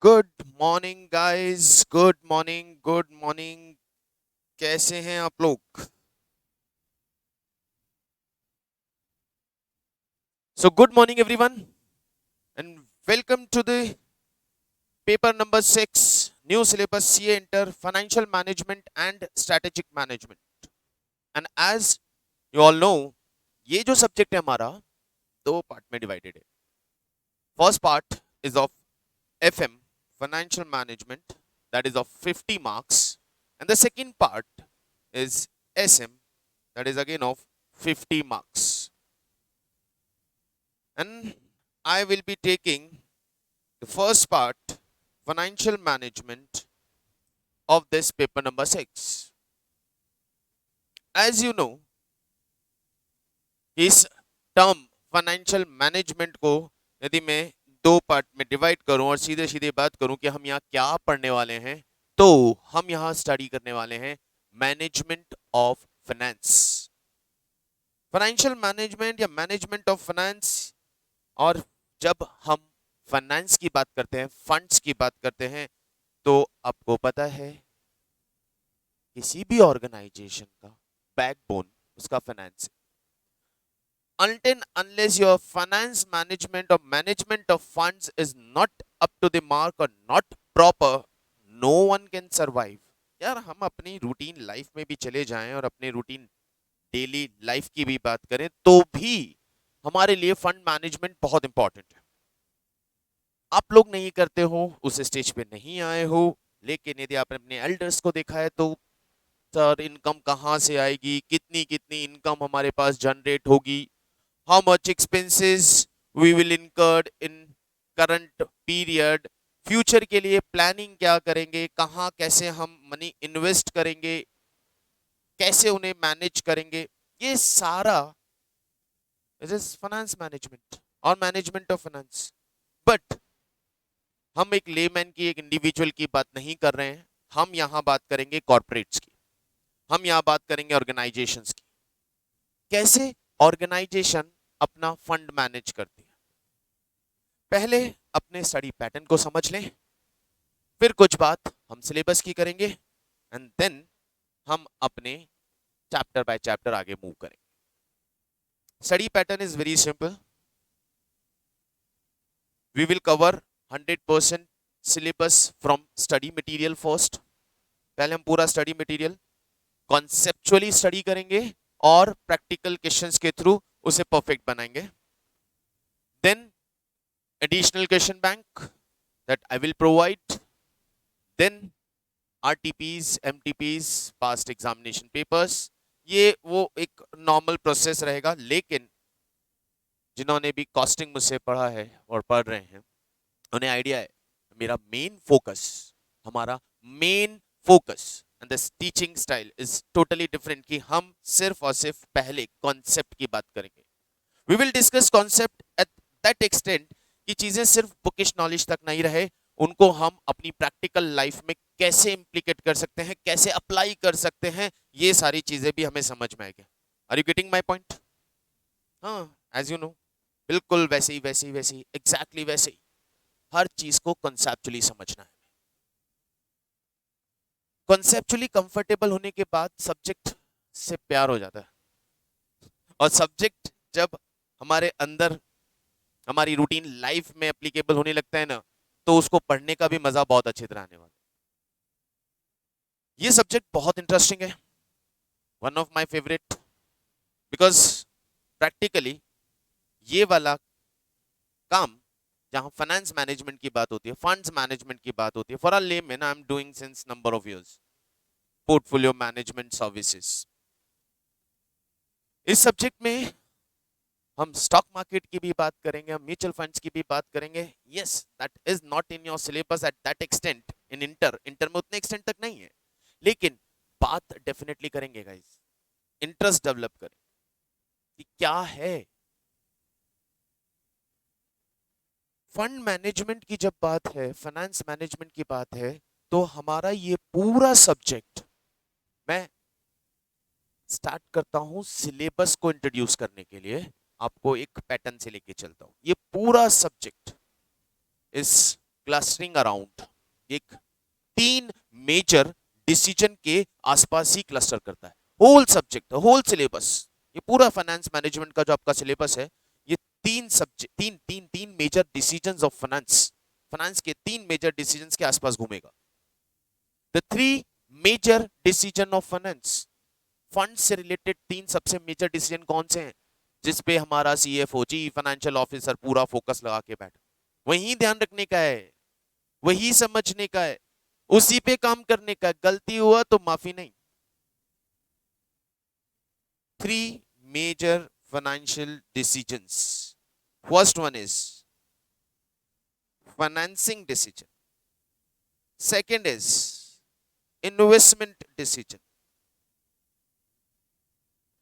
Good morning guys, good morning, good morning. कैसे हैं आप लोग? So good morning everyone and welcome to the paper number 6, new syllabus CA inter financial management and strategic management. And as you all know, ये जो subject है हमारा दो part में डिवाइडेड है। First part is of FM, financial management, that is of 50 marks, and the second part is SM, that is again of 50 marks. And I will be taking the first part, financial management, of this paper number 6. As you know, इस term financial management को यदि मैं दो part में divide करूं और सीधे सीधे बात करूं कि हम यहाँ क्या पढ़ने वाले हैं, तो हम यहाँ स्टडी करने वाले हैं management of finance, financial management या मैनेजमेंट ऑफ फाइनेंस। और जब हम फाइनेंस की बात करते हैं, फंड्स की बात करते हैं, तो आपको पता है किसी भी ऑर्गेनाइजेशन का बैकबोन उसका फाइनेंस है। Until unless your finance management or management of funds is not up to the mark or not proper, no one can survive. यार, हम अपनी रूटीन लाइफ में भी चले जाएं और अपने रूटीन डेली लाइफ की भी बात करें, तो भी हमारे लिए फंड मैनेजमेंट बहुत इंपॉर्टेंट है। आप लोग नहीं करते हो, उस स्टेज पे नहीं आए हो, लेकिन यदि आपने अपने एल्डर्स को देखा है तो सर इनकम कहाँ से आएगी, कितनी कितनी इनकम हमारे पास जनरेट होगी, how much expenses we will incur in current period, future के लिए प्लानिंग क्या करेंगे, कहाँ कैसे हम मनी इन्वेस्ट करेंगे, कैसे उन्हें मैनेज करेंगे, ये सारा इट इज फाइनेंस मैनेजमेंट और मैनेजमेंट ऑफ फाइनेंस। बट हम एक लेमैन की, एक इंडिविजुअल की बात नहीं कर रहे हैं, हम यहाँ बात करेंगे कॉर्पोरेट्स की, हम यहाँ बात करेंगे ऑर्गेनाइजेशंस की, कैसे ऑर्गेनाइजेशन अपना फंड मैनेज करती है। पहले अपने स्टडी पैटर्न को समझ लें, फिर कुछ बात हम सिलेबस की करेंगे, एंड देन हम अपने चैप्टर बाय चैप्टर आगे मूव करेंगे। Study pattern is very simple. We will cover 100% syllabus from study material first. पहले हम पूरा स्टडी मटेरियल कॉन्सेप्चुअली स्टडी करेंगे और प्रैक्टिकल क्वेश्चंस के थ्रू उसे परफेक्ट बनाएंगे। Then additional question bank that I will provide, then RTPs, MTPs, past examination papers. ये वो एक नॉर्मल प्रोसेस रहेगा, लेकिन जिन्होंने भी कॉस्टिंग मुझसे पढ़ा है और पढ़ रहे हैं, उन्हें आइडिया है मेरा मेन फोकस, हमारा main focus and the teaching style is totally different, कि हम सिर्फ और सिर्फ पहले कॉन्सेप्ट की बात करेंगे। We will discuss concept at that extent कि चीजें सिर्फ बुकिश नॉलेज तक नहीं रहे, उनको हम अपनी प्रैक्टिकल लाइफ में कैसे इंप्लीकेट कर सकते हैं, कैसे अप्लाई कर सकते हैं, ये सारी चीजें भी हमें समझ में आएगी। Are you getting my point? हाँ, एज यू नो, बिल्कुल वैसे ही वैसे ही वैसे ही एग्जैक्टली वैसे ही हर चीज को कॉन्सेप्चुअली समझना है। कॉन्सेप्चुअली कंफर्टेबल होने के बाद सब्जेक्ट से प्यार हो जाता है, और सब्जेक्ट जब हमारे अंदर हमारी रूटीन लाइफ में एप्लीकेबल होने लगता है ना, तो उसको पढ़ने का भी मजा बहुत अच्छी तरह आने वाला है। ये सब्जेक्ट बहुत इंटरेस्टिंग है, one of my favourite, because practically ये वाला काम जहां फाइनेंस मैनेजमेंट की बात होती है, फंड्स मैनेजमेंट की बात होती है, for a layman I am doing since number of years portfolio management services. इस सब्जेक्ट में हम स्टॉक मार्केट की भी बात करेंगे, हम म्यूचुअल फंड्स की भी बात करेंगे। Yes, that is not in your syllabus at that extent in inter में उतने एक्सटेंट तक नहीं है, लेकिन बात डेफिनेटली करेंगे गाइस, इंटरेस्ट डेवलप करें कि क्या है फंड मैनेजमेंट की। जब बात है फाइनेंस मैनेजमेंट की बात है, तो हमारा ये पूरा सब्जेक्ट, मैं स्टार्ट करता हूं सिलेबस को इंट्रोड्यूस करने के लिए, आपको एक पैटर्न से लेके चलता हूं। ये पूरा सब्जेक्ट इज क्लस्टरिंग अराउंड, एक 3 मेजर डिसीजन के आसपास ही क्लस्टर करता है। होल सब्जेक्ट, होल सिलेबस, ये पूरा फाइनेंस मैनेजमेंट का जो आपका सिलेबस है, ये 3 subject, 3 major decisions of finance, finance के 3 मेजर डिसीजंस के आसपास घूमेगा। The 3 major decision of finance, fund से रिलेटेड 3 सबसे मेजर डिसीजन कौन से हैं, जिसपे हमारा सीएफओ, चीफ फाइनेंशियल ऑफिसर, पूरा फोकस लगा के बैठा, वही ध्यान रखने का है, वही समझने का है, उसी पे काम करने का। गलती हुआ तो माफी नहीं। 3 major financial decisions. First one is financing decision. Second is investment decision.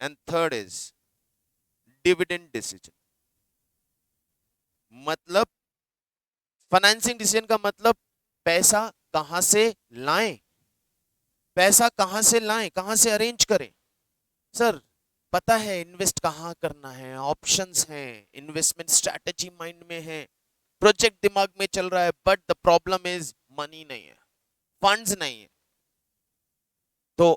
And third is dividend decision. मतलब फाइनेंसिंग डिसीजन का मतलब पैसा कहां से लाएं, पैसा कहां से लाएं, कहां से अरेंज करें। सर पता है इन्वेस्ट कहां करना है, ऑप्शंस हैं, इन्वेस्टमेंट स्ट्रैटेजी माइंड में है, प्रोजेक्ट दिमाग में चल रहा है, but the problem is money नहीं है, फंड्स नहीं है। तो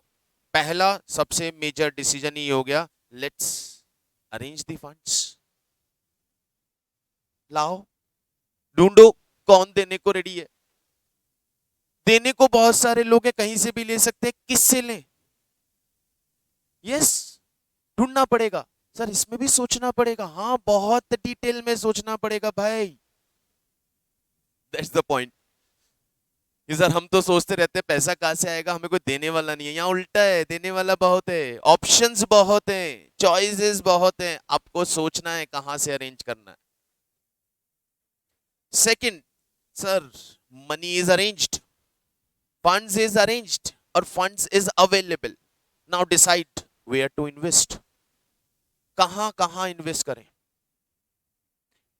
पहला सबसे मेजर डिसीजन ही हो गया, लेट्स अरेंज द फंड्स। लाओ, ढूंढो कौन देने को रेडी है। देने को बहुत सारे लोग हैं, कहीं से भी ले सकते हैं, किससे लें? यस, ढूंढना पड़ेगा। सर इसमें भी सोचना पड़ेगा, हाँ बहुत डिटेल में सोचना पड़ेगा भाई। That's the point. सर हम तो सोचते रहते हैं पैसा कहां से आएगा, हमें कोई देने वाला नहीं है। यहाँ उल्टा है, देने वाला बहुत है, ऑप्शंस बहुत हैं, चॉइसेस बहुत हैं, आपको सोचना है कहां से अरेंज करना है। Second, sir money is arranged, funds is arranged और funds is available, now decide where to invest, कहां कहां इन्वेस्ट करें।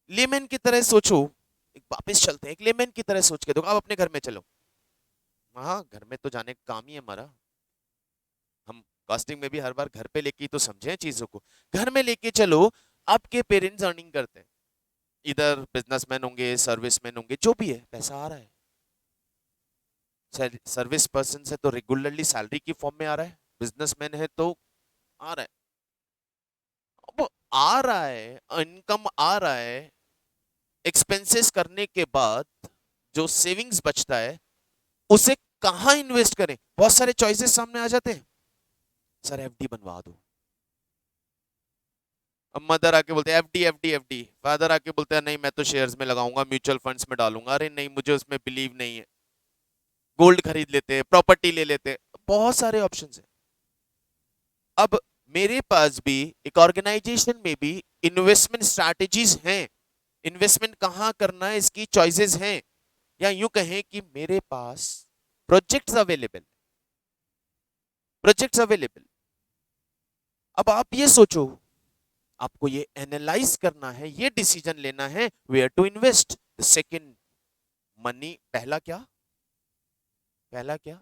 लेमैन की तरह सोचो, एक वापस चलते हैं, एक लेमैन की तरह सोच के देखो। आप अपने घर में चलो, हाँ घर में तो जाने का काम ही है हमारा, हम कास्टिंग में भी हर बार घर पे लेके तो समझे चीजों को। घर में लेके चलो, आपके पेरेंट्स अर्निंग करते हैं, इधर बिजनेसमैन होंगे, सर्विसमैन होंगे, जो भी है, पैसा आ रहा है। सर्विस पर्सन से तो रेगुलरली सैलरी की फॉर्म में आ रहा है, बिजनेसमैन है तो आ रहा है। अब आ रहा है, इनकम आ रहा है, एक्सपेंसेस करने के बाद जो सेविंग्स बचता है उसे कहां इन्वेस्ट करें, बहुत सारे चॉइसेस सामने आ जाते हैं। सर एफडी बनवा दो, अब मदर आके बोलते हैं एफडी एफडी एफडी, फादर आके बोलते हैं नहीं मैं तो शेयर्स में लगाऊंगा, म्यूचुअल फंड्स में डालूंगा, अरे नहीं मुझे उसमें बिलीव नहीं है। गोल्ड खरीद लेते हैं, प्रॉपर्टी ले लेते हैं, बहुत सारे ऑप्शंस हैं। अब मेरे पास भी एक ऑर्गेनाइजेशन में भी इन्वेस्टमेंट स्ट्रैटेजीज हैं, इन्वेस्टमेंट कहां करना है इसकी चॉइसेस हैं, या यूं कहें कि मेरे पास प्रोजेक्ट्स अवेलेबल, प्रोजेक्ट्स अवेलेबल। अब आप ये सोचो, आपको ये एनालाइज करना है, ये डिसीजन लेना है where to invest. Second, money, पहला क्या, पहला क्या,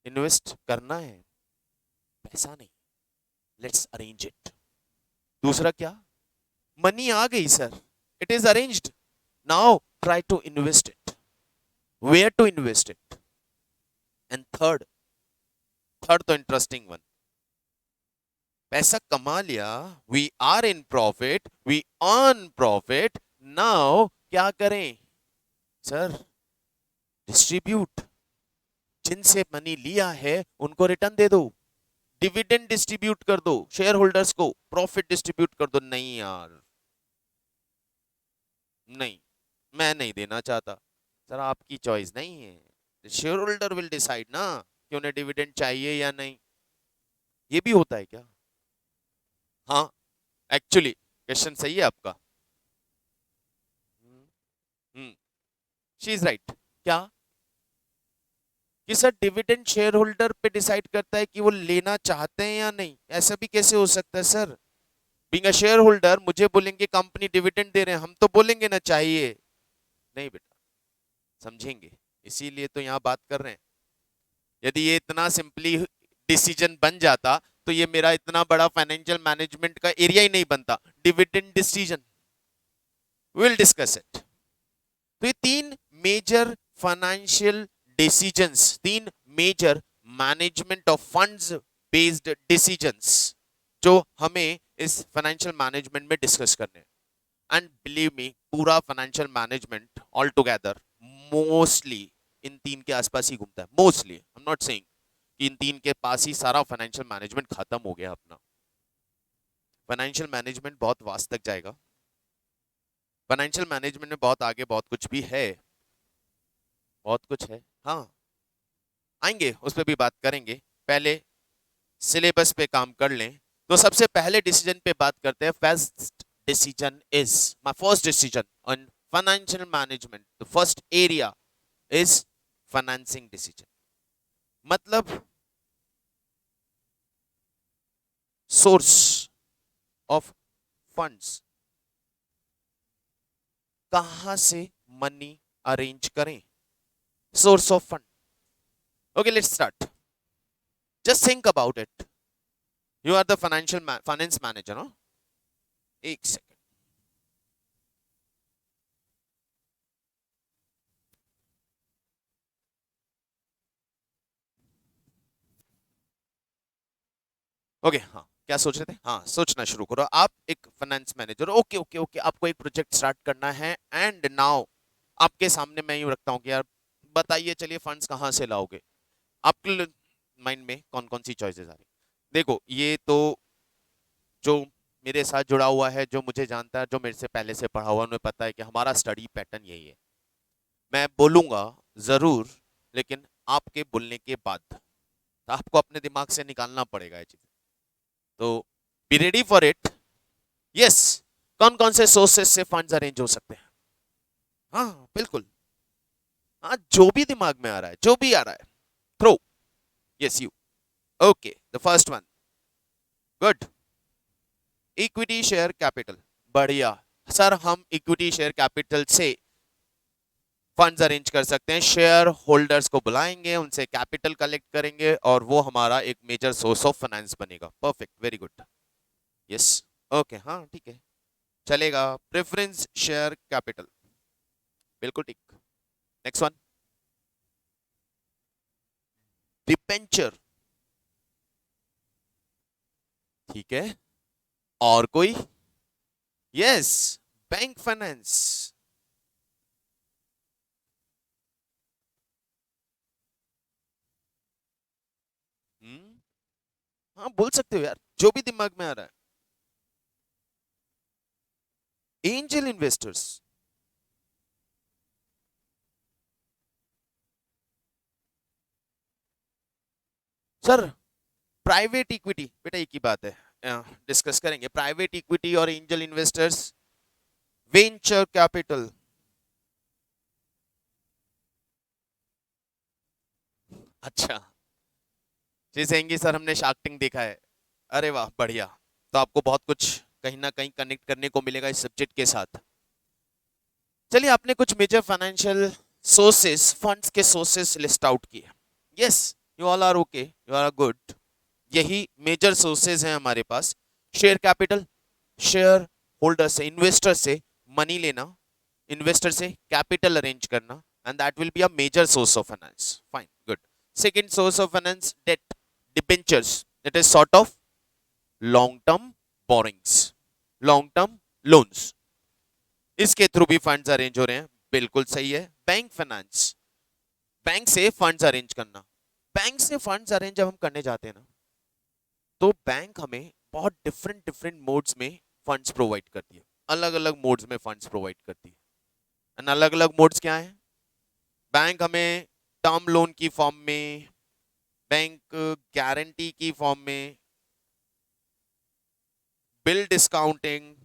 इन्वेस्ट करना है, पैसा नहीं, लेट्स अरेंज इट। दूसरा क्या, मनी आ गई sir, it is arranged, now try to invest it, where to invest it. And third, third तो इंटरेस्टिंग वन, पैसा कमा लिया, we are in profit, we earn profit, now क्या करें सर, डिस्ट्रीब्यूट, जिनसे मनी लिया है उनको रिटर्न दे दो, डिविडेंड डिस्ट्रीब्यूट कर दो, शेयर होल्डर्स को प्रॉफिट डिस्ट्रीब्यूट कर दो। नहीं यार, नहीं मैं नहीं देना चाहता। सर आपकी चॉइस नहीं है, शेयर होल्डर विल डिसाइड ना कि उन्हें डिविडेंड चाहिए या नहीं। ये भी होता है क्या? हाँ, एक्चुअली क्वेश्चन सही है आपका। She is right. क्या कि सर डिविडेंड शेयर होल्डर पे डिसाइड करता है कि वो लेना चाहते हैं या नहीं? ऐसा भी कैसे हो सकता है sir? Being a share holder मुझे बोलेंगे कंपनी डिविडेंड दे रहे हैं, हम तो बोलेंगे ना चाहिए। नहीं बेटा, समझेंगे, इसीलिए तो यहाँ बात कर रहे हैं। यदि ये इतना सिंपली डिसीजन बन जाता तो ये मेरा इतना बड़ा फाइनेंशियल मैनेजमेंट का एरिया ही नहीं बनता। Dividend decision, will discuss it. तो ये 3 major financial decisions, 3 major management of funds based decisions जो हमें इस फाइनेंशियल मैनेजमेंट में डिस्कस करने हैं। एंड बिलीव मी, पूरा financial management all together mostly in 3 के आसपास ही घूमता है। Mostly, I am not saying कि इन 3 के पास ही सारा फाइनेंशियल मैनेजमेंट खत्म हो गया अपना। फाइनेंशियल मैनेजमेंट बहुत वास्ट तक जाएगा। फाइनेंशियल मैनेजमेंट में बहुत आगे बहुत कुछ भी है, बहुत कुछ है। हाँ, आएंगे उस पर भी बात करेंगे, पहले सिलेबस पे काम कर लें। तो सबसे पहले डिसीजन पे बात करते हैं। First decision is my first decision on financial management, the first area is financing decision, मतलब source of funds, कहां से मनी अरेंज करें, source of fund. Okay, let's start. Just think about it. You are the finance manager, no? एक second. Okay, हाँ, क्या सोच रहे थे? हाँ, सोचना शुरू करो। आप एक finance manager, okay okay okay, आपको एक प्रोजेक्ट स्टार्ट करना है एंड नाउ आपके सामने मैं यूं रखता हूं कि यार बताइए, चलिए फंड्स कहाँ से लाओगे? आपके माइंड में कौन कौन सी चॉइसेस आ रही? देखो, ये तो जो मेरे साथ जुड़ा हुआ है, जो मुझे जानता है, जो मेरे से पहले से पढ़ा हुआ, उन्हें पता है कि हमारा स्टडी पैटर्न यही है। मैं बोलूंगा जरूर, लेकिन आपके बोलने के बाद आपको अपने दिमाग से निकालना पड़ेगा ये चीज। तो be ready for it. Yes, कौन कौन से सोर्सेस से फंड्स अरेंज हो सकते हैं? हाँ, बिल्कुल। हाँ, जो भी दिमाग में आ रहा है, जो भी आ रहा है, throw. Yes, you. Okay, the first one, good. Equity share capital, बढ़िया। सर, हम इक्विटी शेयर कैपिटल से फंड्स अरेंज कर सकते हैं। शेयर होल्डर्स को बुलाएंगे, उनसे कैपिटल कलेक्ट करेंगे और वो हमारा एक मेजर सोर्स ऑफ फाइनेंस बनेगा। Perfect, very good. Yes, okay, हाँ, ठीक है, चलेगा। प्रेफरेंस शेयर कैपिटल, बिल्कुल ठीक। नेक्स्ट वन, डिपेंचर, ठीक है। और कोई? Yes, bank finance. हाँ, बोल सकते हो यार, जो भी दिमाग में आ रहा है। Angel investors, sir private equity, बेटा एक ही बात है, डिस्कस करेंगे। प्राइवेट इक्विटी और एंजल इन्वेस्टर्स, वेंचर कैपिटल। अच्छा, जी सेंगी सर, हमने शार्क टैंक देखा है। अरे वाह, बढ़िया। तो आपको बहुत कुछ कहीं ना कहीं कनेक्ट करने को मिलेगा इस सब्जेक्ट के साथ। चलिए, आपने कुछ मेजर फाइनेंशियल सोर्सेस, फंड्स के सोर्सेस लिस्ट आउट किए। Yes, you all are okay, you are good. यही मेजर सोर्सेज हैं हमारे पास। शेयर कैपिटल, शेयर होल्डर से, इन्वेस्टर से मनी लेना, इन्वेस्टर से कैपिटल अरेंज करना, and that will be a major source of finance. Fine, good. Second source of finance, debt, debentures. It is sort of long term borings, long term loans, इसके through भी funds arrange हो रहे हैं। बिल्कुल सही है। Bank finance, bank से funds arrange करना। बैंक से फंड्स अरेंज जब हम करने जाते हैं ना, तो बैंक हमें बहुत डिफरेंट डिफरेंट मोड्स में फंड्स प्रोवाइड करती है। अलग अलग मोड्स में फंड्स प्रोवाइड करती है। एंड अलग अलग मोड्स क्या है? बैंक हमें टर्म लोन की फॉर्म में, बैंक गारंटी की फॉर्म में, bill discounting,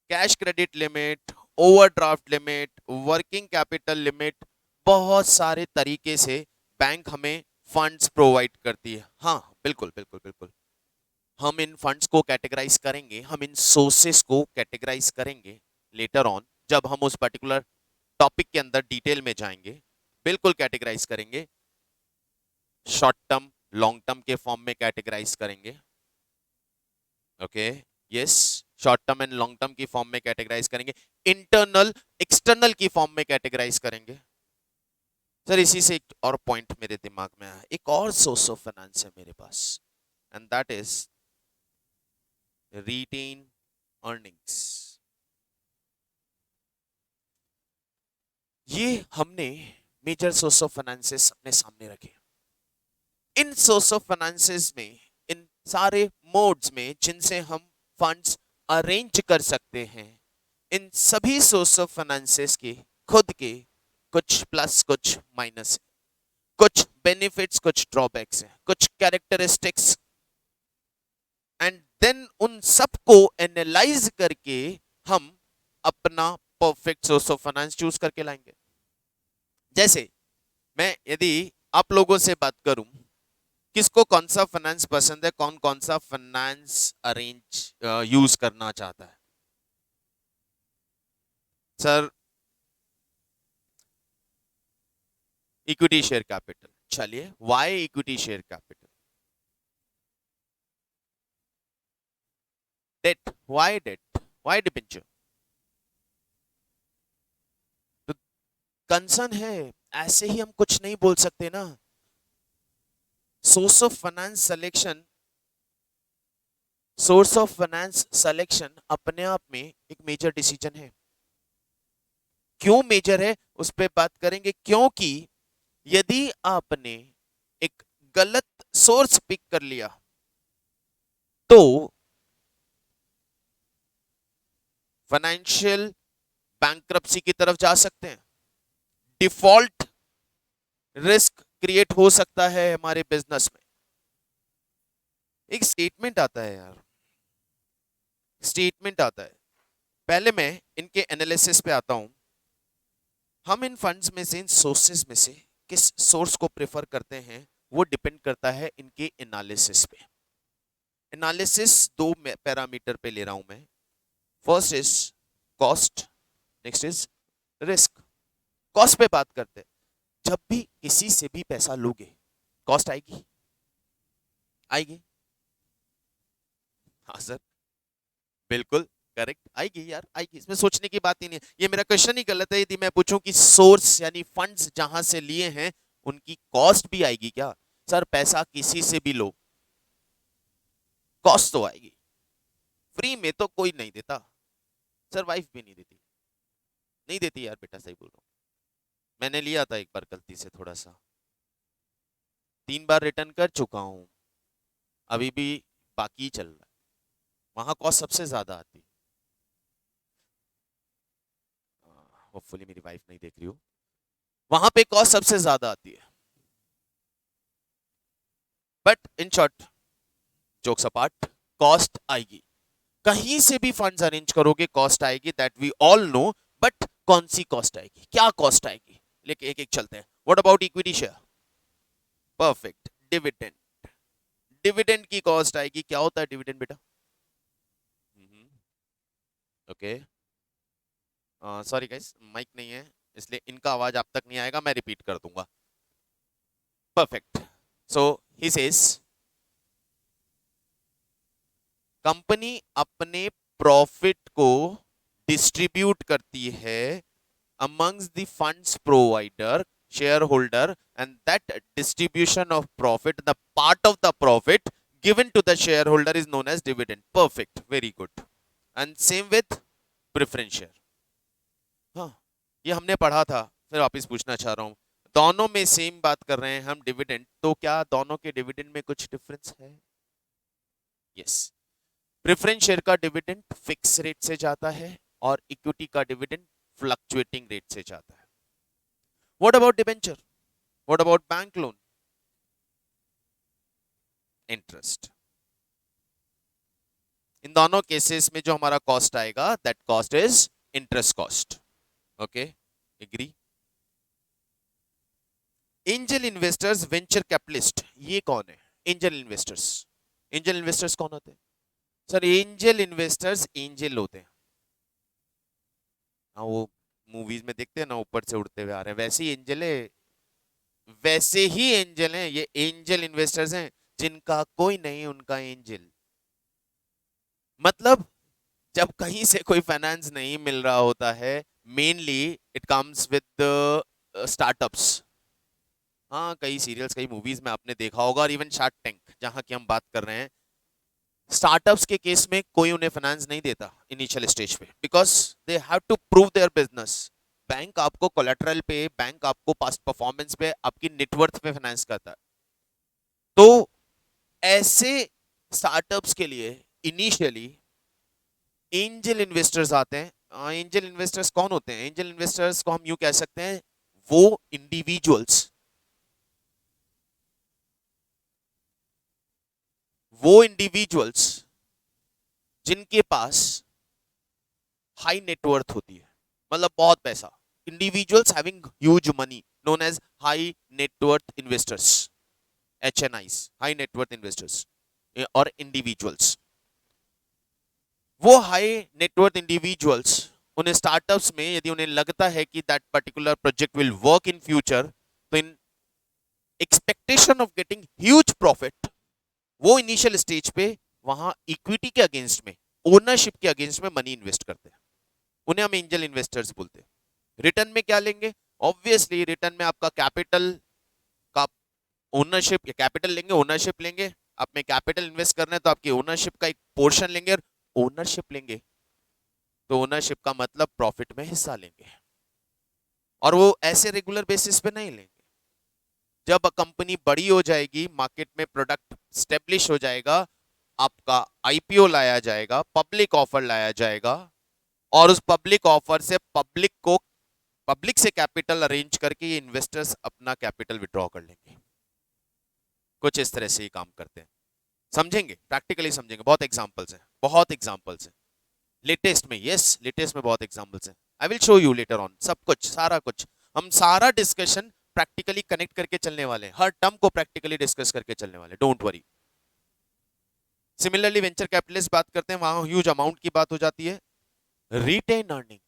cash credit limit, overdraft limit, working capital limit, बहुत सारे तरीके से बैंक हमें फंड्स प्रोवाइड करती है। हाँ, बिल्कुल बिल्कुल बिल्कुल। हम इन फंड्स को कैटेगराइज करेंगे, हम इन सोर्सेस को कैटेगराइज करेंगे लेटर ऑन, जब हम उस पर्टिकुलर टॉपिक के अंदर डिटेल में जाएंगे। बिल्कुल कैटेगराइज करेंगे, शॉर्ट टर्म, लॉन्ग टर्म के फॉर्म में कैटेगराइज करेंगे। Okay, yes, short term and long term की फॉर्म में कैटेगराइज करेंगे, इंटरनल एक्सटर्नल की फॉर्म में कैटेगराइज करेंगे। सर इसी से एक और पॉइंट मेरे दिमाग में आया, एक और सोर्स ऑफ फाइनेंस है मेरे पास, and that is retained earnings. ये हमने मेजर सोर्स ऑफ फाइनेंसेस अपने सामने रखे। इन सोर्स ऑफ फाइनेंसेस में, इन सारे मोड्स में जिनसे हम फंड्स अरेंज कर सकते हैं, इन सभी सोर्स ऑफ फाइनेंसेस के खुद के कुछ प्लस कुछ माइनस है, कुछ बेनिफिट्स कुछ ड्रॉबैक्स हैं, कुछ कैरेक्टरिस्टिक्स, एंड देन उन सबको एनालाइज करके हम अपना perfect source of finance choose करके लाएंगे। जैसे मैं यदि आप लोगों से बात करूं, किसको कौन सा फाइनेंस पसंद है, कौन कौन सा फाइनेंस अरेंज यूज करना चाहता है? सर इक्विटी शेयर कैपिटल, चलिए why equity share capital? Debt, why debt, why debenture? तो कंसर्न है, ऐसे ही हम कुछ नहीं बोल सकते ना। Source of finance selection, source of finance selection अपने आप में एक मेजर डिसीजन है। क्यों मेजर है उस पर बात करेंगे, क्योंकि यदि आपने एक गलत सोर्स पिक कर लिया तो फाइनेंशियल बैंक्रप्सी की तरफ जा सकते हैं, डिफॉल्ट रिस्क क्रिएट हो सकता है हमारे बिजनेस में। एक स्टेटमेंट आता है यार, स्टेटमेंट आता है, पहले मैं इनके एनालिसिस पे आता हूं। हम इन फंड्स में से, इन सोर्सेज में से किस सोर्स को प्रेफर करते हैं वो डिपेंड करता है इनके एनालिसिस पे। एनालिसिस दो पैरामीटर पे ले रहा हूं मैं, first is cost, next is risk. Cost पे बात करते हैं, जब भी किसी से भी पैसा लोगे कॉस्ट आएगी, आएगी? हाँ सर बिल्कुल करेक्ट, आएगी यार, आएगी, इसमें सोचने की बात ही नहीं है। ये मेरा क्वेश्चन ही गलत है यदि मैं पूछूं कि सोर्स यानी फंड्स जहां से लिए हैं उनकी कॉस्ट भी आएगी क्या? सर पैसा किसी से भी लो कॉस्ट तो आएगी, फ्री में तो कोई नहीं देता सर, वाइफ भी नहीं देती, नहीं देती यार बेटा, सही बोल रहा हूँ। मैंने लिया था एक बार गलती से थोड़ा सा, 3 बार रिटर्न कर चुका हूं, अभी भी बाकी चल रहा है, वहां कॉस्ट सबसे ज्यादा आती। होपफुली मेरी वाइफ नहीं देख रही हो, वहां पे कॉस्ट सबसे ज्यादा आती है। But in short, jokes apart, cost आएगी, कहीं से भी फंड्स अरेंज करोगे कॉस्ट आएगी, that we all know. But कौन सी कॉस्ट आएगी, क्या कॉस्ट आएगी, लेकिन एक एक चलते हैं। What about equity share? Perfect, dividend, dividend की कॉस्ट आएगी। क्या होता है डिविडेंड बेटा? ओके, सॉरी गाइस माइक नहीं है इसलिए इनका आवाज आप तक नहीं आएगा, मैं रिपीट कर दूंगा। Perfect, so he says company अपने प्रॉफिट को डिस्ट्रीब्यूट करती है amongst the funds provider, shareholder, and that distribution of profit, the part of the profit given to the shareholder is known as dividend. Perfect, very good. And same with preference share. हाँ, ये हमने पढ़ा था, फिर वापिस पूछना चाह रहा हूँ, दोनों में सेम बात कर रहे हैं हम, डिविडेंड, तो क्या दोनों के डिविडेंड में कुछ डिफरेंस है? यस, प्रेफरेंस शेयर का डिविडेंड फिक्स रेट से जाता है और इक्विटी का डिविडेंड फ्लक्चुएटिंग रेट से जाता है। What about debenture? What about bank loan? Interest. इन दोनों केसेस में जो हमारा कॉस्ट आएगा that cost is interest cost. Okay, agree? Angel investors, venture capitalist, ये कौन है एंजल इन्वेस्टर्स? एंजल इन्वेस्टर्स कौन होते हैं? सर एंजल इन्वेस्टर्स एंजल होते हैं, हाँ वो मूवीज में देखते हैं ना ऊपर से उड़ते हुए आ रहे हैं, वैसे ही एंजल है, वैसे ही एंजल हैं ये, एंजल इन्वेस्टर्स हैं जिनका कोई नहीं उनका एंजल। मतलब जब कहीं से कोई फाइनेंस नहीं मिल रहा होता है, mainly it comes with startups. हाँ, कई सीरियल्स कई मूवीज में आपने देखा होगा, और इवन शार्क टैंक जहां की हम बात कर रहे हैं, स्टार्टअप्स के केस में कोई उन्हें फाइनेंस नहीं देता इनिशियल स्टेज पे, because they have to prove their business. Bank आपको कोलेटरल पे, बैंक आपको पास्ट परफॉर्मेंस पे, आपकी नेटवर्थ पे फाइनेंस करता है। तो ऐसे स्टार्टअप्स के लिए इनिशियली एंजल इन्वेस्टर्स आते हैं। एंजल इन्वेस्टर्स कौन होते हैं? एंजल इन्वेस्टर्स को हम यूं कह सकते हैं, वो इंडिविजुअल्स, जिनके पास हाई नेटवर्थ होती है, मतलब बहुत पैसा। Individuals having huge money known as high net worth investors, HNIs, high net worth investors और इंडिविजुअल्स। वो हाई नेटवर्थ इंडिविजुअल्स उन्हें स्टार्टअप्स में, यदि उन्हें लगता है कि that particular project will work in future, तो in expectation of getting huge profit, वो इनिशियल स्टेज पे वहां इक्विटी के अगेंस्ट में, ओनरशिप के अगेंस्ट में मनी इन्वेस्ट करते हैं। उन्हें हम एंजल इन्वेस्टर्स बोलते हैं। रिटर्न में क्या लेंगे? ऑब्वियसली रिटर्न में आपका कैपिटल का ओनरशिप, या कैपिटल लेंगे, ओनरशिप लेंगे। आप में कैपिटल इन्वेस्ट करना है तो आपकी ओनरशिप का एक पोर्शन लेंगे, और ओनरशिप लेंगे तो ओनरशिप का मतलब प्रॉफिट में हिस्सा लेंगे। और वो ऐसे रेगुलर बेसिस पे नहीं लेंगे। जब कंपनी बड़ी हो जाएगी, मार्केट में प्रोडक्ट स्टेब्लिश हो जाएगा, आपका IPO लाया जाएगा, पब्लिक ऑफर लाया जाएगा, और उस पब्लिक ऑफर से पब्लिक से कैपिटल अरेंज करके ये इन्वेस्टर्स अपना कैपिटल विड्रॉ कर लेंगे। कुछ इस तरह से ही काम करते हैं। समझेंगे, प्रैक्टिकली समझेंगे। बहुत एग्जांपल्स हैं, बहुत एग्जांपल्स हैं। लेटेस्ट में, यस, लेटेस्ट में बहुत एग्जांपल्स हैं। I will show you later on, सब कुछ, सारा कुछ। हम सारा डिस्कशन प्रैक्टिकली कनेक्ट करके चलने वाले हैं, हर टर्म को प्रैक्टिकली डिस्कस करके चलने वाले, don't worry. Similarly venture capitalist बात करते हैं, वहां ह्यूज अमाउंट की बात हो जाती है। Retain earning,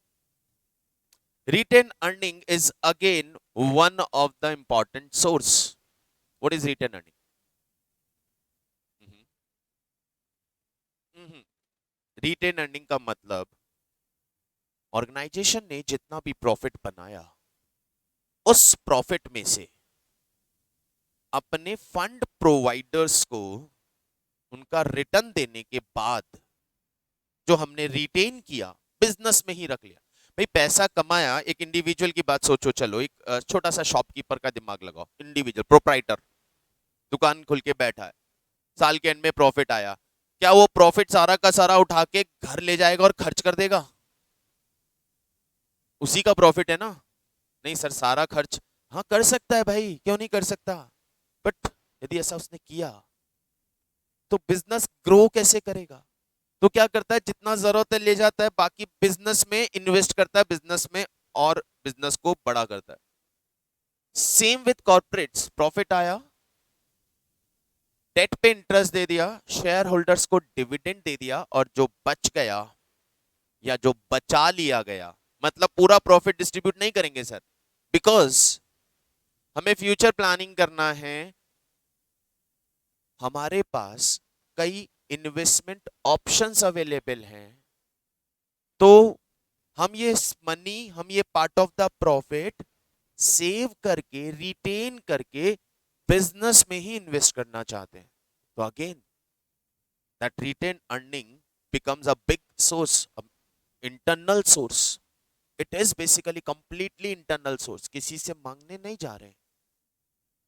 retain earning is again one of the important source. What is return earning? Retain earning का मतलब, ऑर्गेनाइजेशन ने जितना भी प्रॉफिट बनाया, उस प्रॉफिट में से अपने फंड प्रोवाइडर्स को उनका रिटर्न देने के बाद जो हमने रिटेन किया, बिजनेस में ही रख लिया। भाई पैसा कमाया, एक इंडिविजुअल की बात सोचो, चलो एक छोटा सा शॉपकीपर का दिमाग लगाओ, इंडिविजुअल प्रोप्राइटर, दुकान खुल के बैठा है, साल के एंड में प्रॉफिट आया, क्या वो प्रॉफिट सारा का सारा उठा के घर ले जाएगा और खर्च कर देगा? उसी का प्रॉफिट है ना। नहीं सर, सारा खर्च, हाँ कर सकता है भाई, क्यों नहीं कर सकता, बट यदि ऐसा उसने किया तो बिजनेस ग्रो कैसे करेगा? तो क्या करता है, जितना जरूरत है ले जाता है, बाकी बिजनेस में इन्वेस्ट करता है, बिजनेस में, और बिजनेस को बड़ा करता है। सेम विथ कॉर्पोरेट्स, प्रॉफिट आया, डेट पे इंटरेस्ट दे दिया, शेयर होल्डर्स को डिविडेंड दे दिया, और जो बच गया या जो बचा लिया गया, मतलब पूरा प्रॉफिट डिस्ट्रीब्यूट नहीं करेंगे सर, बिकॉज हमें फ्यूचर प्लानिंग करना है। हमारे पास कई इन्वेस्टमेंट ऑप्शंस अवेलेबल हैं, तो हम ये मनी, हम ये part of the profit save करके, रिटेन करके बिजनेस में ही इन्वेस्ट करना चाहते हैं। तो again that retain earning becomes a big source, internal source. It is basically completely internal source, किसी से मांगने नहीं जा रहे हैं,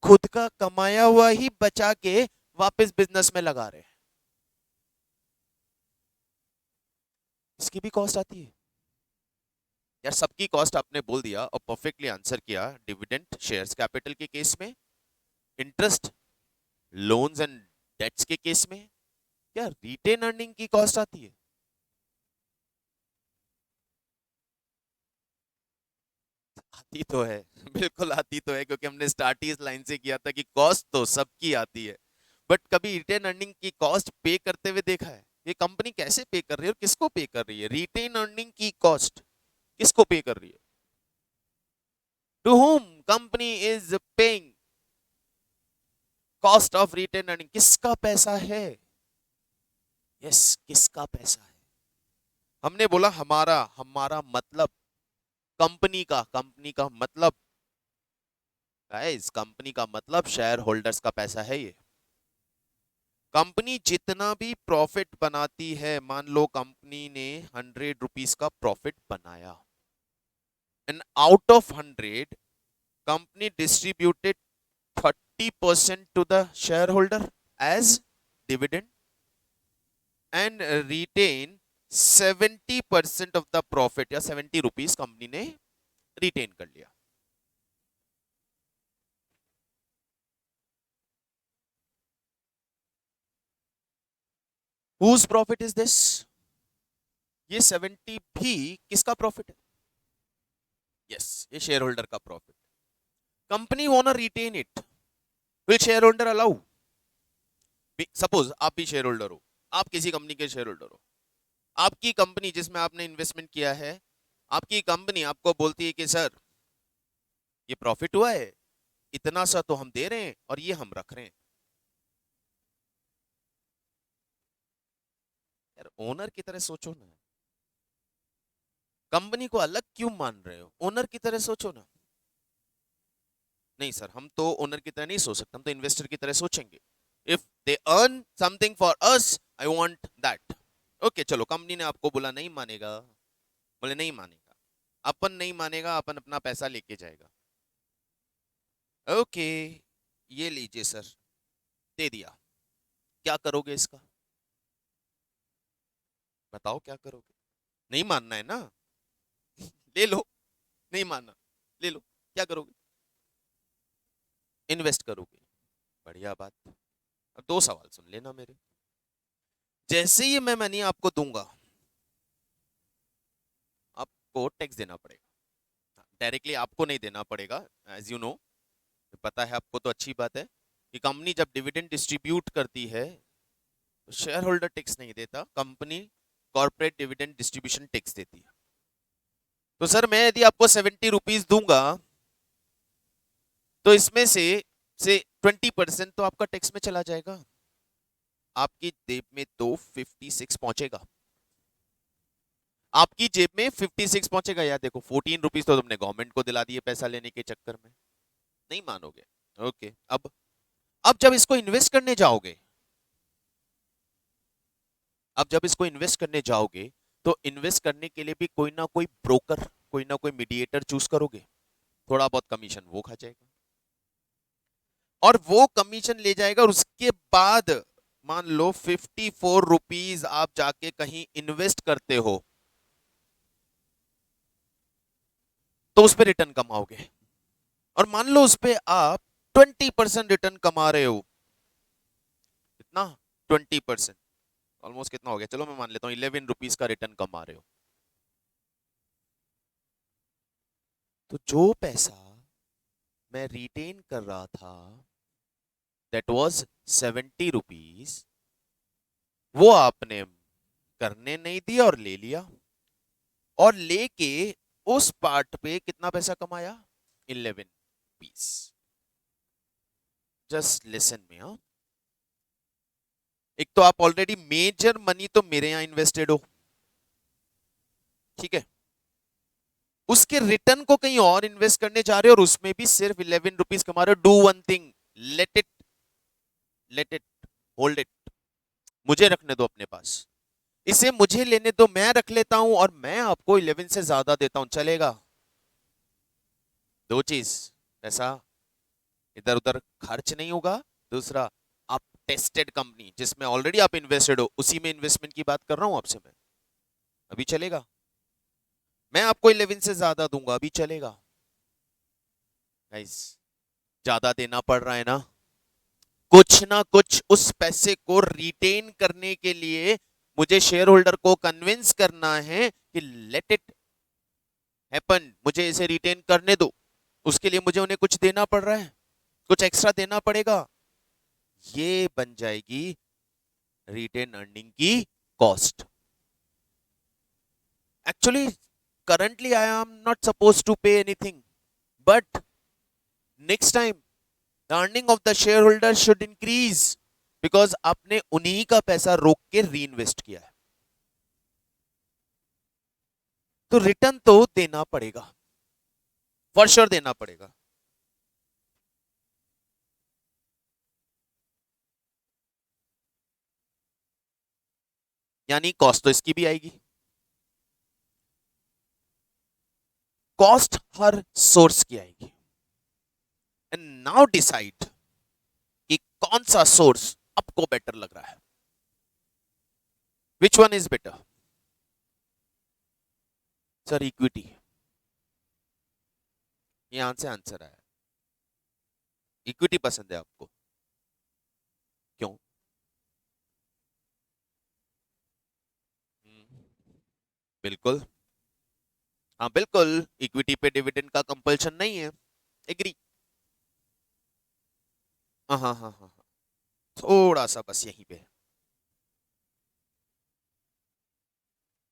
खुद का कमाया हुआ ही बचा के वापस बिजनेस में लगा रहे हैं। इसकी भी कॉस्ट आती है यार, सबकी कॉस्ट आपने बोल दिया और परफेक्टली आंसर किया। डिविडेंड, शेयर्स कैपिटल के केस में, इंटरेस्ट, लोन्स एंड डेट्स के केस में, क्या रिटेन अर्निंग की कॉस्ट आती है? आती तो है, बिल्कुल आती तो है, क्योंकि हमने स्टार्ट ही इस लाइन से किया था कि कॉस्ट तो सबकी आती है, बट कभी रिटेन अर्निंग की कॉस्ट पे करते हुए देखा है? ये कंपनी कैसे पे कर रही है और किसको पे कर रही है? रिटेन अर्निंग की कॉस्ट किसको पे कर रही है? To whom company is paying cost of retain earning? किसका पैसा है? यस, किसका पैसा है? हमने बोला हमारा हमारा मतलब कंपनी का मतलब, गाइस कंपनी का मतलब शेयर होल्डर्स का पैसा है ये। कंपनी जितना भी प्रॉफिट बनाती है, मान लो कंपनी ने 100 रुपीज का प्रॉफिट बनाया, and out of 100 company distributed 30% to the shareholder as dividend and retain 70% of the profit, या 70 रुपीज कंपनी ने रिटेन कर लिया। Whose profit is this? ये 70 भी किसका प्रॉफिट है? यस, ये शेयर होल्डर का profit. Company want retain it, will shareholder allow? Suppose आप भी शेयर होल्डर हो, आप किसी कंपनी के शेयर होल्डर हो, आपकी कंपनी जिसमें आपने इन्वेस्टमेंट किया है, आपकी कंपनी आपको बोलती है कि सर ये प्रॉफिट हुआ है, इतना सा तो हम दे रहे हैं और ये हम रख रहे हैं। यार ओनर की तरह सोचो ना, कंपनी को अलग क्यों मान रहे हो? ओनर की तरह सोचो ना। नहीं सर, हम तो ओनर की तरह नहीं सोच सकते, हम तो इन्वेस्टर की तरह सोचेंगे। If they earn something for us, I want that. Okay चलो, कंपनी ने आपको बोला नहीं मानेगा, बोले नहीं मानेगा, अपन नहीं मानेगा, अपन अपना पैसा लेके जाएगा। ओके, ये लीजिए सर, दे दिया, क्या करोगे इसका? बताओ क्या करोगे? नहीं मानना है ना, ले लो। नहीं मानना, ले लो, क्या करोगे? इन्वेस्ट करोगे, बढ़िया बात। अब दो सवाल सुन लेना मेरे। जैसे ही मैं मनी आपको दूंगा, आपको टैक्स देना पड़ेगा। डायरेक्टली आपको नहीं देना पड़ेगा, एज यू नो, पता है आपको तो अच्छी बात है कि कंपनी जब डिविडेंड डिस्ट्रीब्यूट करती है तो शेयर होल्डर टैक्स नहीं देता, company corporate dividend distribution tax देती है। तो सर मैं यदि आपको 70 रुपीज दूंगा, तो इसमें से 20% तो आपका टैक्स में चला जाएगा, आपकी जेब में तो 56 पहुंचेगा, आपकी जेब में 56 पहुंचेगा। यार देखो, 14 रुपीज तो तुमने गवर्नमेंट को दिला दिए पैसा लेने के चक्कर में। नहीं मानोगे? ओके, अब जब इसको इन्वेस्ट करने जाओगे, अब जब इसको इन्वेस्ट करने जाओगे, तो इन्वेस्ट करने के लिए भी कोई ना कोई ब्रोकर, कोई ना कोई मीडिएटर चूज करोगे, थोड़ा बहुत कमीशन वो खा जाएगा, और वो कमीशन ले जाएगा, और उसके बाद मान लो 54 रुपीज आप जाके कहीं इन्वेस्ट करते हो, तो उस पर रिटर्न कमाओगे, और मान लो उस पर आप 20% रिटर्न कमा रहे हो। कितना? 20%, ऑलमोस्ट कितना हो गया, चलो मैं मान लेता हूं 11 रुपीज का रिटर्न कमा रहे हो। तो जो पैसा मैं रिटेन कर रहा था, दैट वाज 70 रुपीज, वो आपने करने नहीं दिया और ले लिया, और लेके उस पार्ट पे कितना पैसा कमाया? 11 रुपीज। जस्ट लिसन में, हाँ, एक तो आप ऑलरेडी मेजर मनी तो मेरे यहां इन्वेस्टेड हो, ठीक है, उसके रिटर्न को कहीं और इन्वेस्ट करने जा रहे हो, और उसमें भी सिर्फ 11 रुपीज कमा रहे हो। Do one thing, let it, let it, hold it, मुझे रखने दो अपने पास, इसे मुझे लेने दो, मैं रख लेता हूं, और मैं आपको 11 से ज्यादा देता हूं, चलेगा? दो चीज, पैसा इधर उधर खर्च नहीं होगा, दूसरा आप टेस्टेड कंपनी जिसमें ऑलरेडी आप इन्वेस्टेड हो, उसी में इन्वेस्टमेंट की बात कर रहा हूं आपसे मैं, अभी चलेगा? मैं आपको 11 से ज्यादा दूंगा, अभी चलेगा? गाइस, ज्यादा देना पड़ रहा है ना, कुछ ना कुछ उस पैसे को रिटेन करने के लिए मुझे शेयर होल्डर को कन्विंस करना है कि लेट इट हैपन, मुझे इसे रिटेन करने दो। उसके लिए मुझे उन्हें कुछ देना पड़ रहा है, कुछ एक्स्ट्रा देना पड़ेगा, ये बन जाएगी रिटेन अर्निंग की cost. Actually currently I am not supposed to pay anything, but next time the earning of the shareholder should increase, because आपने उन्हीं का पैसा रोक के री इन्वेस्ट किया है। तो रिटर्न तो देना पड़ेगा, फॉर श्योर देना पड़ेगा। यानी कॉस्ट तो इसकी भी आएगी। कॉस्ट हर सोर्स की आएगी। एंड नाउ डिसाइड कि कौन सा सोर्स आपको बेटर लग रहा है, विच one is better. Sir equity, यहां से आंसर आया, इक्विटी पसंद है आपको, क्यों? बिल्कुल, हाँ बिल्कुल, इक्विटी पे डिविडेंड का कंपल्शन नहीं है, एग्री। हाँ हाँ हाँ हाँ हाँ। थोड़ा सा बस यहीं पे,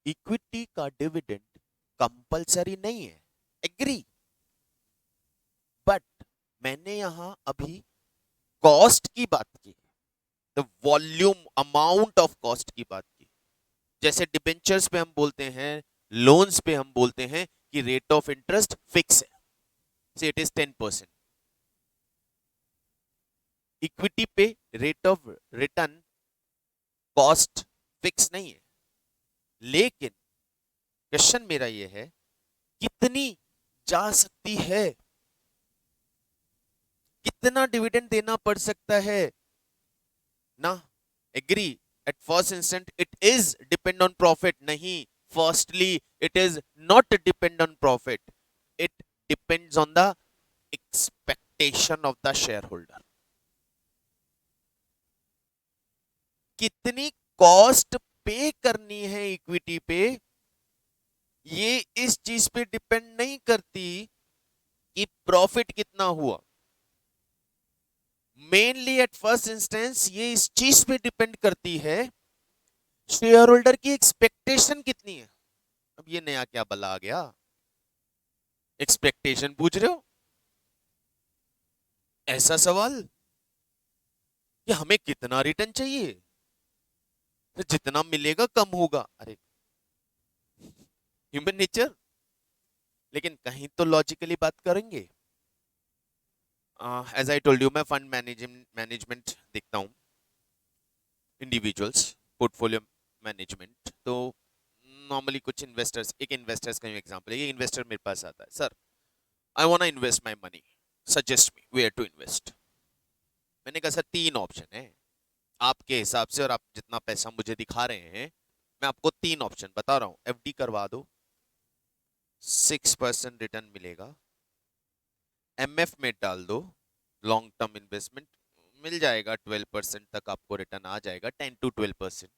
इक्विटी का डिविडेंड कंपलसरी नहीं है, एग्री। बट मैंने यहां अभी कॉस्ट की बात की, the volume amount of cost की बात की। जैसे डिबेंचर्स पे हम बोलते हैं, लोन्स पे हम बोलते हैं कि रेट ऑफ इंटरेस्ट फिक्स है, से इट इज 10%। इक्विटी पे rate of return cost fix नहीं है। लेकिन क्वेश्चन मेरा ये है, कितनी जा सकती है, कितना डिविडेंड देना पड़ सकता है ना, agree. At first instant it is depend on profit, नहीं, firstly it is not depend on profit, it depends on the expectation of the share holder. कितनी कॉस्ट पे करनी है इक्विटी पे, ये इस चीज पे डिपेंड नहीं करती कि प्रॉफिट कितना हुआ। मेनली एट फर्स्ट इंस्टेंस ये इस चीज पे डिपेंड करती है, शेयर होल्डर की एक्सपेक्टेशन कितनी है। अब ये नया क्या बला आ गया, एक्सपेक्टेशन पूछ रहे हो, ऐसा सवाल कि हमें कितना रिटर्न चाहिए, तो जितना मिलेगा कम होगा, अरे ह्यूमन नेचर। लेकिन कहीं तो लॉजिकली बात करेंगे। एज आई टोल्ड यू, मैं फंड मैनेजमेंट देखता हूँ, इंडिविजुअल्स पोर्टफोलियो मैनेजमेंट। तो नॉर्मली कुछ इन्वेस्टर्स, एक इन्वेस्टर्स का एग्जांपल है, ये इन्वेस्टर मेरे पास आता है, sir I want to invest my money, suggest me where to invest. मैंने कहा सर तीन ऑप्शन है आपके हिसाब से, और आप जितना पैसा मुझे दिखा रहे हैं, मैं आपको तीन ऑप्शन बता रहा हूँ। एफडी करवा दो, 6% रिटर्न मिलेगा, एमएफ में डाल दो, लॉन्ग टर्म इन्वेस्टमेंट, मिल जाएगा 12% तक आपको रिटर्न आ जाएगा, 10 to 12%।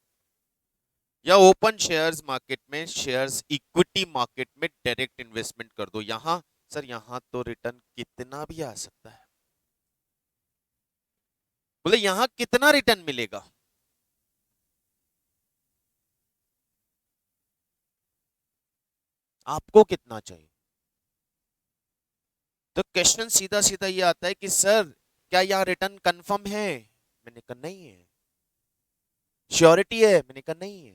या ओपन शेयर्स मार्केट में, शेयर्स इक्विटी मार्केट में डायरेक्ट इन्वेस्टमेंट कर दो। यहां सर, यहां तो रिटर्न कितना भी आ सकता है। बोले यहां कितना रिटर्न मिलेगा, आपको कितना चाहिए। तो क्वेश्चन सीधा सीधा ये आता है कि सर क्या यहां रिटर्न कंफर्म है, मैंने कहा नहीं है। श्योरिटी है, मैंने कहा नहीं है।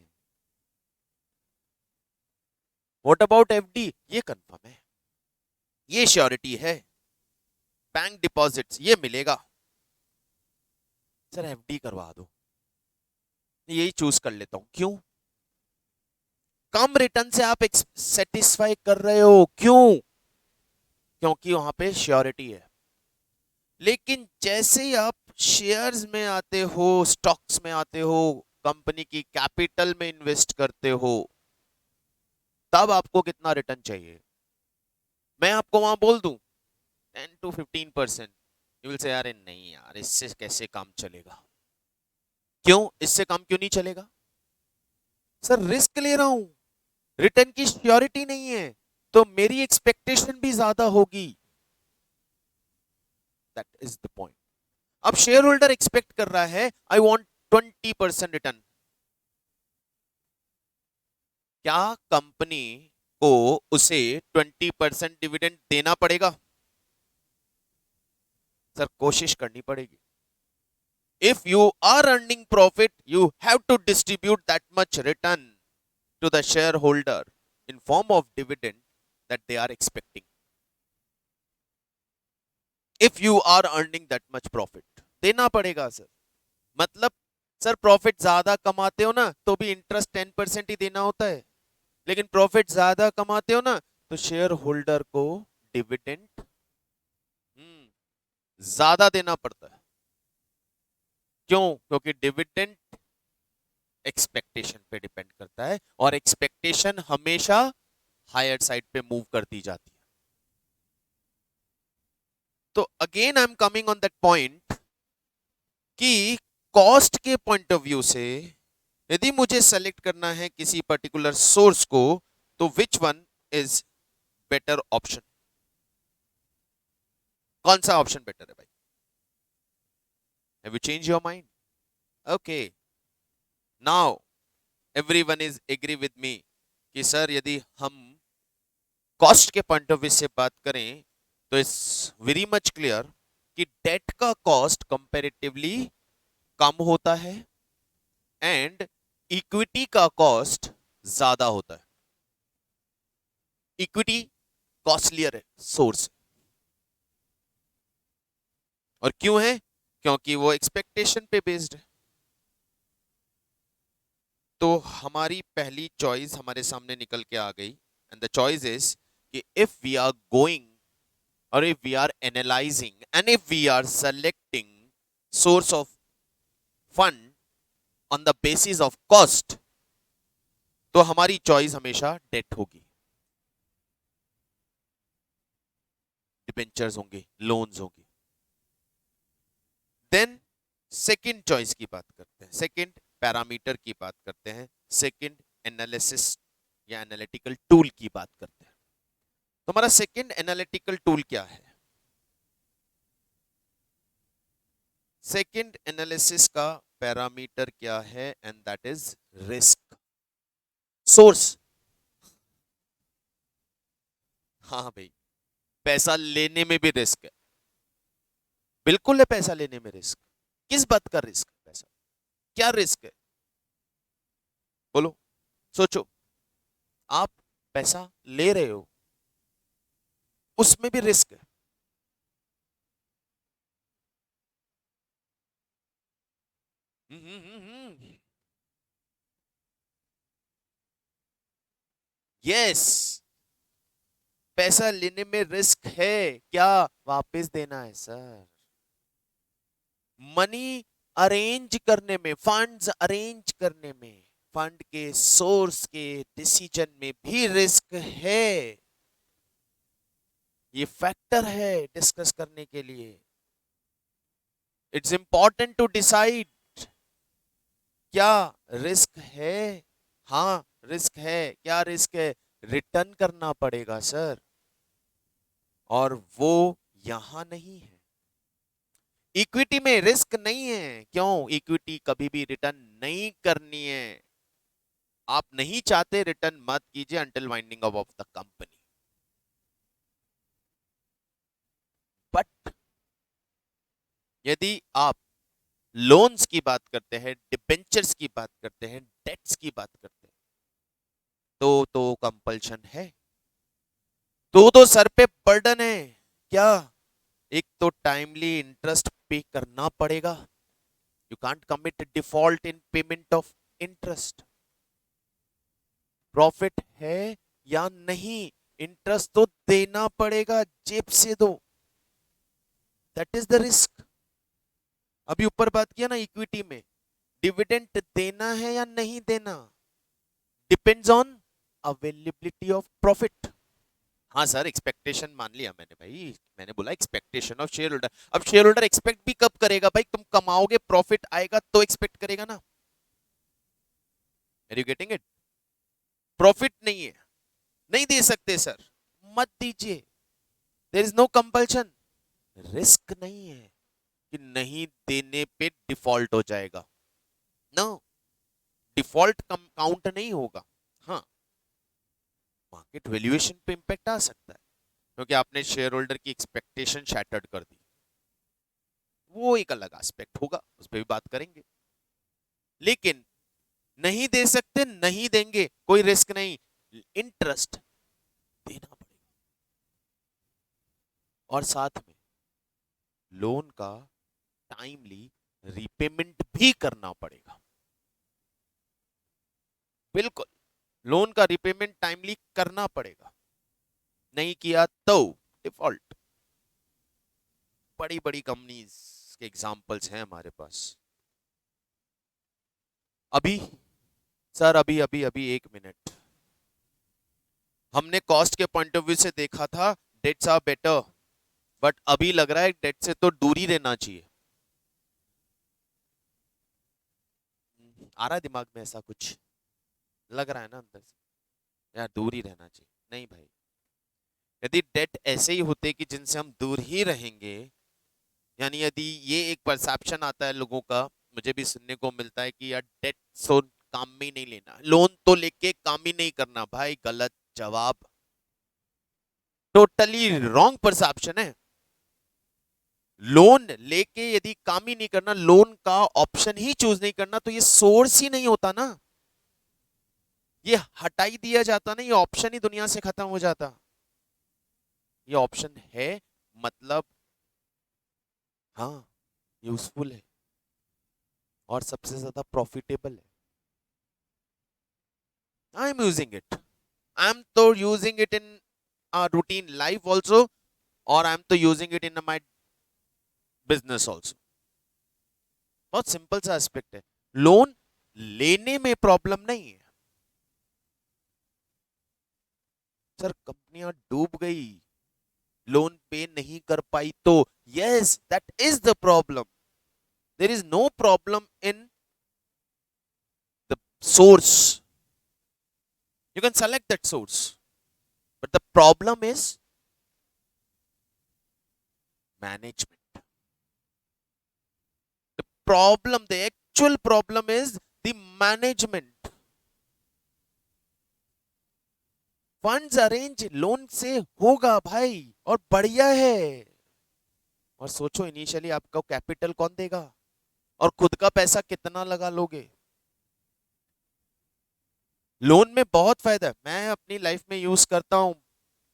व्हाट अबाउट एफडी, ये कंफर्म है, ये श्योरिटी है। बैंक डिपॉजिट्स ये मिलेगा, सर एफडी करवा दो, यही चूज कर लेता हूं। क्यों? कम रिटर्न से आप सेटिस्फाई कर रहे हो, क्यों? क्योंकि वहां पे श्योरिटी है। लेकिन जैसे ही आप शेयर्स में आते हो, स्टॉक्स में आते हो, कंपनी की कैपिटल में इन्वेस्ट करते हो, तब आपको कितना रिटर्न चाहिए। मैं आपको वहां बोल दूं 10 to 15%, यू विल से यार नहीं यार, इससे कैसे काम चलेगा। क्यों इससे काम क्यों नहीं चलेगा? सर रिस्क ले रहा हूं, रिटर्न की श्योरिटी नहीं है, तो मेरी एक्सपेक्टेशन भी ज्यादा होगी। That is the point. अब शेयर होल्डर एक्सपेक्ट कर रहा है आई वांट 20% रिटर्न। क्या कंपनी को उसे 20% डिविडेंड देना पड़ेगा? सर कोशिश करनी पड़ेगी। If you are earning profit, you have to distribute that much return to the share holder. in form of dividend that they are expecting. If you are earning that much profit, देना पड़ेगा sir. मतलब sir profit ज्यादा कमाते हो ना तो भी interest 10% ही देना होता है, लेकिन प्रॉफिट ज्यादा कमाते हो ना तो शेयर होल्डर को डिविडेंड ज्यादा देना पड़ता है. क्यों? क्योंकि डिविडेंड एक्सपेक्टेशन पे डिपेंड करता है और एक्सपेक्टेशन हमेशा हायर साइड पे मूव करती जाती है. तो again I am coming on that point कि कॉस्ट के पॉइंट ऑफ व्यू से यदि मुझे सेलेक्ट करना है किसी पर्टिकुलर सोर्स को, तो which one is better option? कौन सा ऑप्शन बेटर है भाई? Have you change your mind? Okay, now everyone is agree with me कि सर यदि हम कॉस्ट के पॉइंट ऑफ व्यू से बात करें तो इट्स वेरी मच क्लियर कि डेट का कॉस्ट कंपैरेटिवली कम होता है एंड इक्विटी का कॉस्ट ज्यादा होता है. इक्विटी कॉस्टलियर है सोर्स. और क्यों है? क्योंकि वो एक्सपेक्टेशन पे बेस्ड है. तो हमारी पहली चॉइस हमारे सामने निकल के आ गई एंड द चॉइस इज कि if we are going or if we are analyzing and if we are selecting source of fund on the basis of cost, तो हमारी चॉइस हमेशा डेट होगी, डिबेंचर्स होंगे, लोन्स होंगे. देन सेकंड चॉइस की बात करते हैं, सेकंड पैरामीटर की बात करते हैं, सेकंड एनालिसिस या एनालिटिकल टूल की बात करते हैं. तो हमारा सेकंड एनालिटिकल टूल क्या है? सेकंड एनालिसिस का पैरामीटर क्या है? And that is risk. Source. हाँ भाई, पैसा लेने में भी रिस्क है. बिल्कुल है, पैसा लेने में रिस्क. किस बात का रिस्क? पैसा क्या रिस्क है? बोलो, सोचो. आप पैसा ले रहे हो, उसमें भी रिस्क है. यस, पैसा लेने में रिस्क है. क्या? वापस देना है सर. मनी अरेंज करने में, फंड्स अरेंज करने में, फंड के सोर्स के डिसीजन में भी रिस्क है. ये फैक्टर है डिस्कस करने के लिए. It's important to decide. क्या रिस्क है? हाँ रिस्क है. क्या रिस्क है? रिटर्न करना पड़ेगा सर, और वो यहां नहीं है. इक्विटी में रिस्क नहीं है. क्यों? इक्विटी कभी भी रिटर्न नहीं करनी है. आप नहीं चाहते रिटर्न मत कीजिए until winding up of the company. But यदि आप लोन्स की बात करते हैं, डिबेंचर्स की बात करते हैं, डेट्स की बात करते हैं, तो कंपल्शन है. तो सर पे बर्डन है. क्या? एक तो टाइमली इंटरेस्ट पे करना पड़ेगा. You can't commit default in payment of interest. Profit है या नहीं, इंटरेस्ट तो देना पड़ेगा, जेब से दो. That is the risk. अभी ऊपर बात किया ना इक्विटी में, डिविडेंड देना है या नहीं देना depends on availability of profit. हाँ सर, एक्सपेक्टेशन मान लिया मैंने भाई. मैंने बोला एक्सपेक्टेशन ऑफ शेयर होल्डर. अब शेयर होल्डर एक्सपेक्ट भी कब करेगा भाई? तुम कमाओगे, प्रॉफिट आएगा तो एक्सपेक्ट करेगा ना. Are you getting it? Profit नहीं है, नहीं दे सकते सर, मत दीजिए. There is no compulsion. Risk नहीं है कि नहीं देने पे डिफॉल्ट हो जाएगा. नो, डिफॉल्ट काउंट नहीं होगा. हाँ, मार्केट वैल्यूएशन पे इंपैक्ट आ सकता है क्योंकि आपने शेयर होल्डर की एक्सपेक्टेशन शैटर्ड कर दी. वो एक अलग एस्पेक्ट होगा, उस पर भी बात करेंगे. लेकिन नहीं दे सकते, नहीं देंगे, कोई रिस्क नहीं. इंटरेस्ट देना पड़ेगा और साथ में लोन का टाइमली रीपेमेंट भी करना पड़ेगा। बिल्कुल, लोन का रीपेमेंट टाइमली करना पड़ेगा, नहीं किया तो डिफॉल्ट। बड़ी बड़ी कंपनीज के एग्जांपल्स हैं हमारे पास। अभी सर, अभी अभी अभी एक मिनट, हमने कॉस्ट के पॉइंट ऑफ व्यू से देखा था डेट्स आर बेटर, बट अभी लग रहा है डेट से तो दूर ही रहना चाहिए। आ रहा है दिमाग में ऐसा कुछ, लग रहा है ना अंदर से यार दूर ही रहना चाहिए। नहीं भाई, यदि डेट ऐसे ही होते कि जिनसे हम दूर ही रहेंगे, यानी यदि ये एक परसेप्शन आता है लोगों का, मुझे भी सुनने को मिलता है कि यार डेट सो काम में ही नहीं लेना, लोन तो लेके काम ही नहीं करना, भाई गलत जवाब, टोटली रॉन्ग परसेप्शन है। लोन लेके यदि काम ही नहीं करना, लोन का ऑप्शन ही चूज नहीं करना, तो ये सोर्स ही नहीं होता ना, ये हटाई दिया जाता ना, ये ऑप्शन ही दुनिया से खत्म हो जाता। ये ऑप्शन है, मतलब हाँ यूजफुल है और सबसे ज्यादा प्रॉफिटेबल है। I am using it, I am तो using it in routine life also, और आई एम तो using it in my business also. बहुत सिंपल सा एस्पेक्ट है, लोन लेने में प्रॉब्लम नहीं है। सर कंपनियां डूब गई, लोन पे नहीं कर पाई तो, yes that is the problem. There is no problem in the source, you can select that source, but the problem is management. The problem, the actual problem is the management. Funds arrange loan से होगा भाई, और बढ़िया है। और सोचो initially आपका capital कौन देगा, और खुद का पैसा कितना लगा लोगे। लोन में बहुत फायदा है, मैं अपनी लाइफ में यूज करता हूं।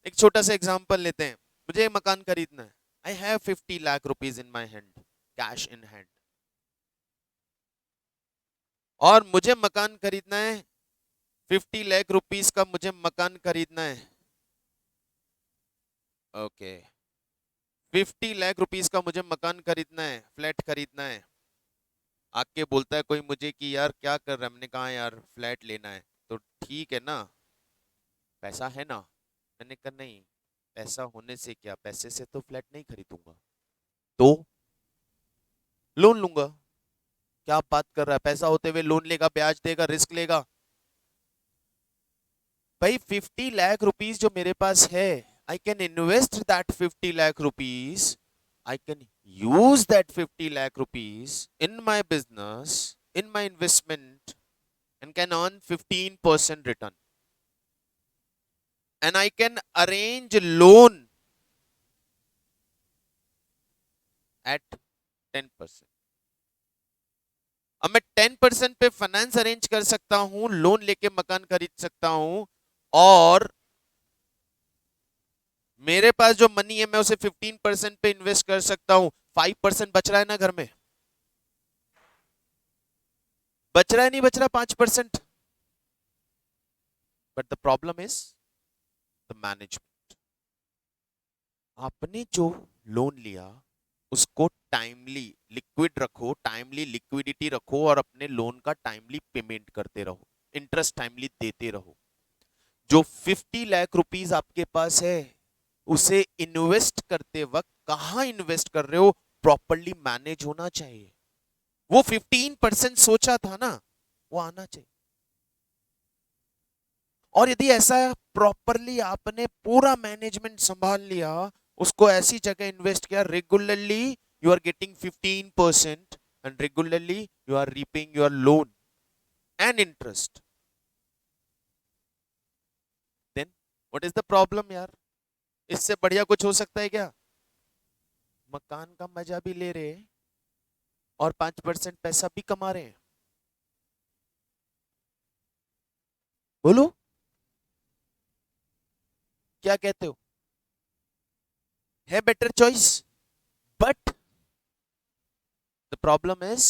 एक छोटा सा एग्जांपल लेते हैं, मुझे मकान खरीदना है, I have 50 lakh rupees in my hand, cash in hand, और मुझे मकान खरीदना है, 50 लाख रुपीज का मुझे मकान खरीदना है। ओके, 50 लाख रुपीज का मुझे मकान खरीदना है, फ्लैट खरीदना है। आके बोलता है कोई मुझे कि यार क्या कर रहा है, हमने कहा यार फ्लैट लेना है, तो ठीक है ना, पैसा है ना, मैंने कहा नहीं, पैसा होने से क्या, पैसे से तो फ्लैट नहीं खरीदूंगा, तो लोन लूंगा। क्या बात कर रहा है, पैसा होते हुए लोन लेगा, ब्याज देगा, रिस्क लेगा। भाई 50 लाख रुपीज जो मेरे पास है, I can invest that 50 lakh rupees, I can use that 50 lakh rupees in my business, in my investment, and can earn 15% return, and I can arrange loan at 10%। अब मैं 10% पे फाइनेंस अरेंज कर सकता हूं, लोन लेके मकान खरीद सकता हूं, और मेरे पास जो मनी है मैं उसे 15% पे इन्वेस्ट कर सकता हूं। 5% बच रहा है ना घर में, बच रहा है नहीं बच रहा 5%। But the problem is the management. आपने जो लोन लिया उसको टाइमली लिक्विड रखो, टाइमली लिक्विडिटी रखो, और अपने लोन का टाइमली पेमेंट करते रहो, इंटरेस्ट टाइमली देते रहो। जो 50 लाख रुपीज आपके पास है, उसे इन्वेस्ट करते वक्त कहां इन्वेस्ट कर रहे हो, प्रॉपरली मैनेज होना चाहिए। वो 15% सोचा था ना, वो आना चाहिए। और यदि ऐसा प्रॉपरली आपने पूरा मैनेजमेंट संभाल लिया, उसको ऐसी जगह इन्वेस्ट किया, regularly you are getting 15% and regularly you are reaping your loan and interest, then what is the problem यार। इससे बढ़िया कुछ हो सकता है क्या? मकान का मजा भी ले रहे हैं और 5% पैसा भी कमा रहे हैं। बोलो, क्या कहते हो? है better choice, but the problem is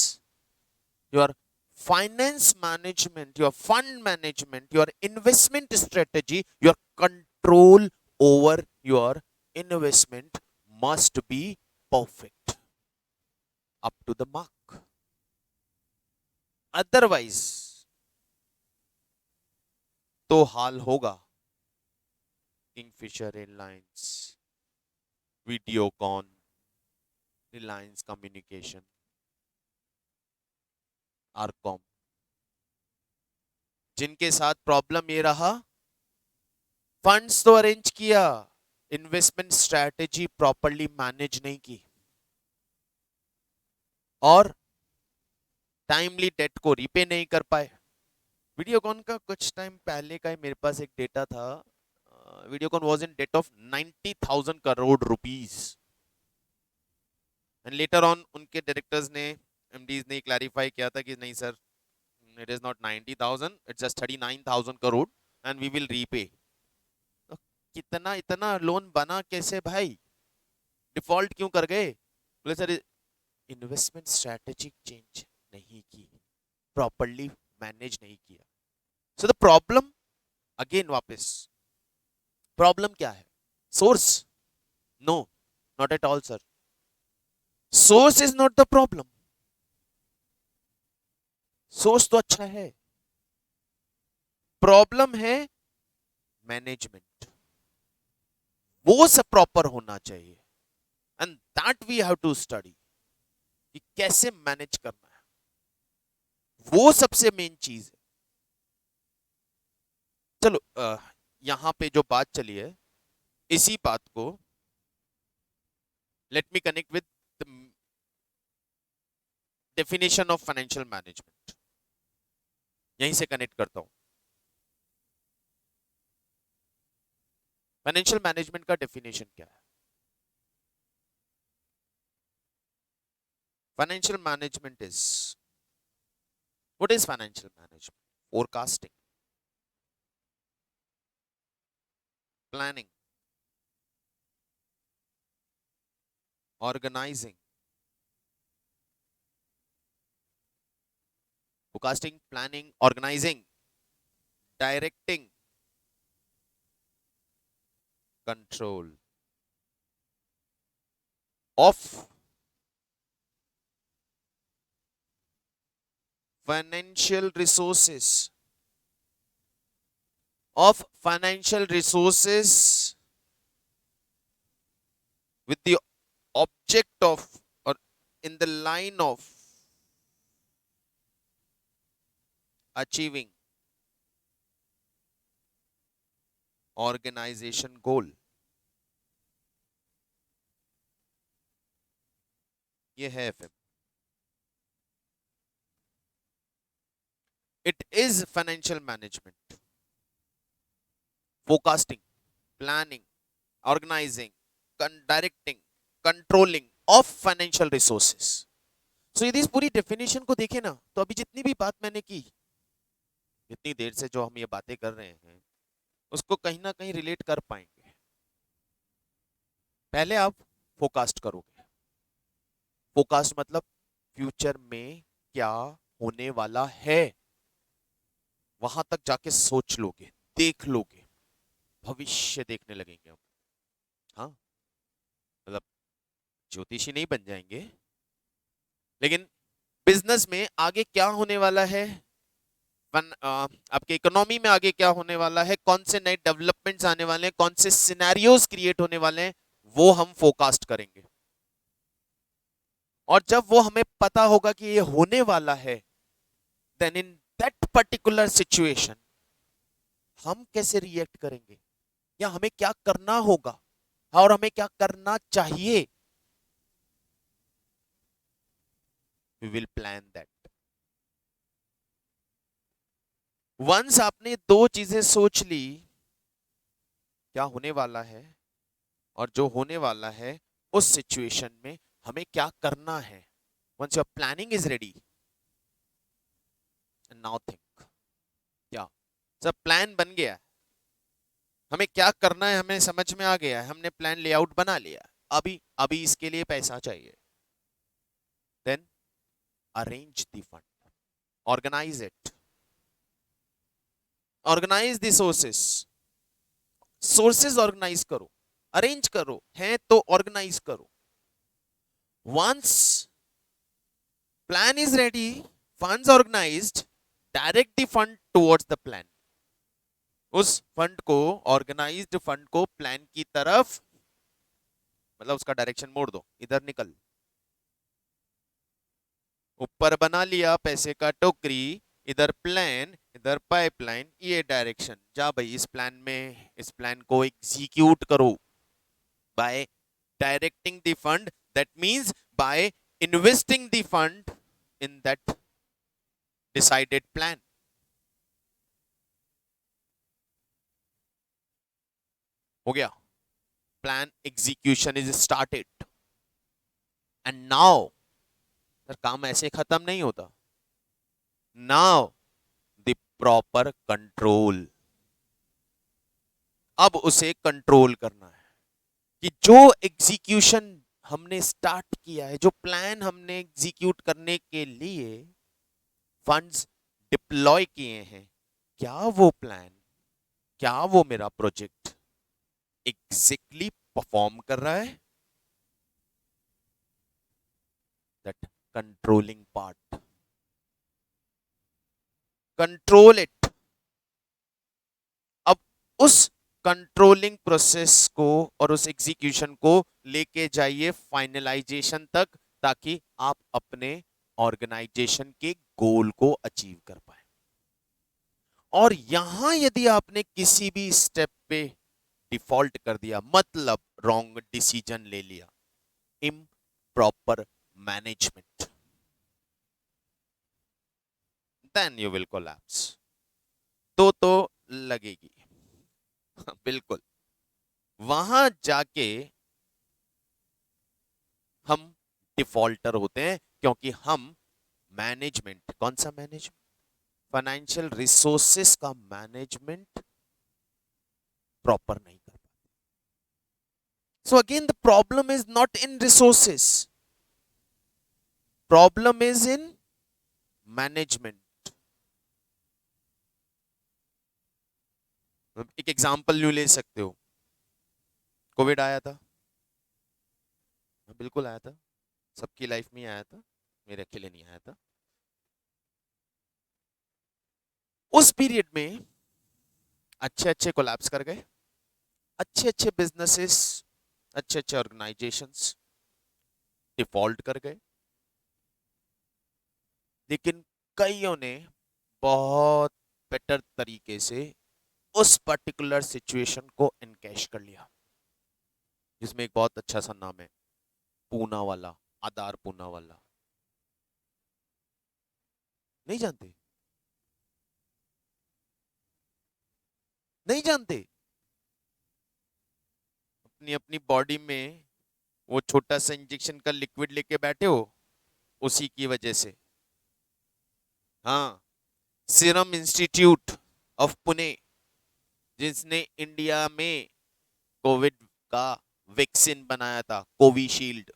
your finance management, your fund management, your investment strategy, your control over your investment must be perfect, up to the mark. Otherwise तो हाल होगा Kingfisher airlines, Videocon, Reliance communication, RCom, जिनके साथ problem ये रहा, funds तो arrange किया, investment strategy properly manage नहीं की, और टाइमली डेट को रीपे नहीं कर पाए। वीडियोकॉन का कुछ टाइम पहले का ही मेरे पास एक डेटा था, Videocon was in debt of 90,000 crore rupees, and later on उनके डायरेक्टर्स ने, एमडीज ने क्लैरिफाई किया था कि नहीं sir, it is not 90,000, it's just 39,000 crore and we will repay. तो कितना इतना लोन बना कैसे भाई, डिफॉल्ट क्यों कर गए? बोले सर इन्वेस्टमेंट स्ट्रैटेजी चेंज नहीं की, प्रॉपरली मैनेज नहीं किया। सो द प्रॉब्लम, अगेन वापस, प्रॉब्लम क्या है? Source? No, not at all sir, source is not the problem. Source तो अच्छा है, प्रॉब्लम है मैनेजमेंट, वो सब प्रॉपर होना चाहिए, and that we have to study कि कैसे मैनेज करना है, वो सबसे मेन चीज है। चलो यहां पे जो बात चली है, इसी बात को let me connect with the definition of financial management, यहीं से कनेक्ट करता हूं। फाइनेंशियल मैनेजमेंट का डेफिनेशन क्या है? Financial management is, what is financial management? Forecasting, planning, organizing, forecasting, planning, organizing, directing, control of financial resources, of financial resources with the object of, or in the line of achieving organization goal। ये है FM. It is financial management, forecasting, planning, organizing, directing, controlling of financial resources. So यदि इस पूरी definition को देखें ना, तो अभी जितनी भी बात मैंने की, इतनी देर से जो हम ये बातें कर रहे हैं, उसको कहीं ना कहीं रिलेट कर पाएंगे। पहले आप फोरकास्ट करोगे, फोरकास्ट मतलब फ्यूचर में क्या होने वाला है, वहां तक जाके सोच लोगे, देख लोगे, भविष्य देखने लगेंगे हम। हाँ, मतलब ज्योतिषी नहीं बन जाएंगे, लेकिन बिजनेस में आगे क्या होने वाला है, आपके इकोनॉमी में आगे क्या होने वाला है, कौन से नए डेवलपमेंट्स आने वाले हैं, कौन से सिनेरियोज क्रिएट होने वाले हैं, वो हम फोरकास्ट करेंगे। और जब वो हमें पता होगा कि ये होने वाला है, then in that particular situation हम कैसे रिएक्ट करेंगे, या हमें क्या करना होगा, और हमें क्या करना चाहिए, we will plan that. Once आपने दो चीजें सोच ली, क्या होने वाला है और जो होने वाला है उस सिचुएशन में हमें क्या करना है, once your planning is ready, now think, क्या सब प्लान बन गया, हमें क्या करना है हमें समझ में आ गया है, हमने प्लान लेआउट बना लिया, अभी अभी इसके लिए पैसा चाहिए। Then arrange the fund, organize it, organize the sources, sources organize करो, अरेंज करो, है तो ऑर्गेनाइज करो। Once plan is ready, funds organized, direct the fund towards the plan, उस फंड को, ऑर्गेनाइज्ड फंड को प्लान की तरफ, मतलब उसका डायरेक्शन मोड़ दो, इधर निकल, ऊपर बना लिया पैसे का टोकरी, इधर प्लान इधर पाइपलाइन, ये डायरेक्शन, जा भाई इस प्लान में, इस प्लान को एग्जीक्यूट करो bye directing the fund, that means by investing the fund in that decided plan. हो गया, plan execution is started. And now, sir काम ऐसे खत्म नहीं होता, नाउ द प्रॉपर कंट्रोल, अब उसे कंट्रोल करना है कि जो एग्जीक्यूशन हमने स्टार्ट किया है, जो प्लान हमने एग्जीक्यूट करने के लिए फंड्स डिप्लॉय किए हैं, क्या वो प्लान, क्या वो मेरा प्रोजेक्ट एग्जैक्टली परफॉर्म कर रहा है, that controlling part, control it. अब उस कंट्रोलिंग प्रोसेस को और उस एग्जीक्यूशन को लेके जाइए फाइनलाइजेशन तक, ताकि आप अपने ऑर्गेनाइजेशन के गोल को अचीव कर पाए। और यहां यदि आपने किसी भी स्टेप पे डिफॉल्ट कर दिया, मतलब रॉन्ग डिसीजन ले लिया, improper management, then you will collapse, तो लगेगी। बिल्कुल, वहां जाके हम डिफॉल्टर होते हैं, क्योंकि हम मैनेजमेंट, कौन सा मैनेजमेंट, फाइनेंशियल रिसोर्सेस का मैनेजमेंट प्रॉपर नहीं कर पाते। So again the problem is not in resources, problem is in management. एक एग्जांपल यू ले सकते हो, कोविड आया था, बिल्कुल आया था, सबकी लाइफ में आया था, मेरे अकेले नहीं आया था। उस पीरियड में अच्छे अच्छे कोलैप्स कर गए, अच्छे अच्छे बिजनेसेस, अच्छे अच्छे ऑर्गेनाइजेशंस डिफॉल्ट कर गए, लेकिन कईयों ने बहुत बेटर तरीके से उस पर्टिकुलर सिचुएशन को एनकैश कर लिया, जिसमें एक बहुत अच्छा सा नाम है, पूना वाला, आधार पूना वाला। नहीं जानते, नहीं जानते, अपनी अपनी बॉडी में वो छोटा सा इंजेक्शन का लिक्विड लेके बैठे हो, उसी की वजह से। हाँ, सीरम इंस्टीट्यूट ऑफ पुणे, जिसने इंडिया में कोविड का वैक्सीन बनाया था, कोविशील्ड।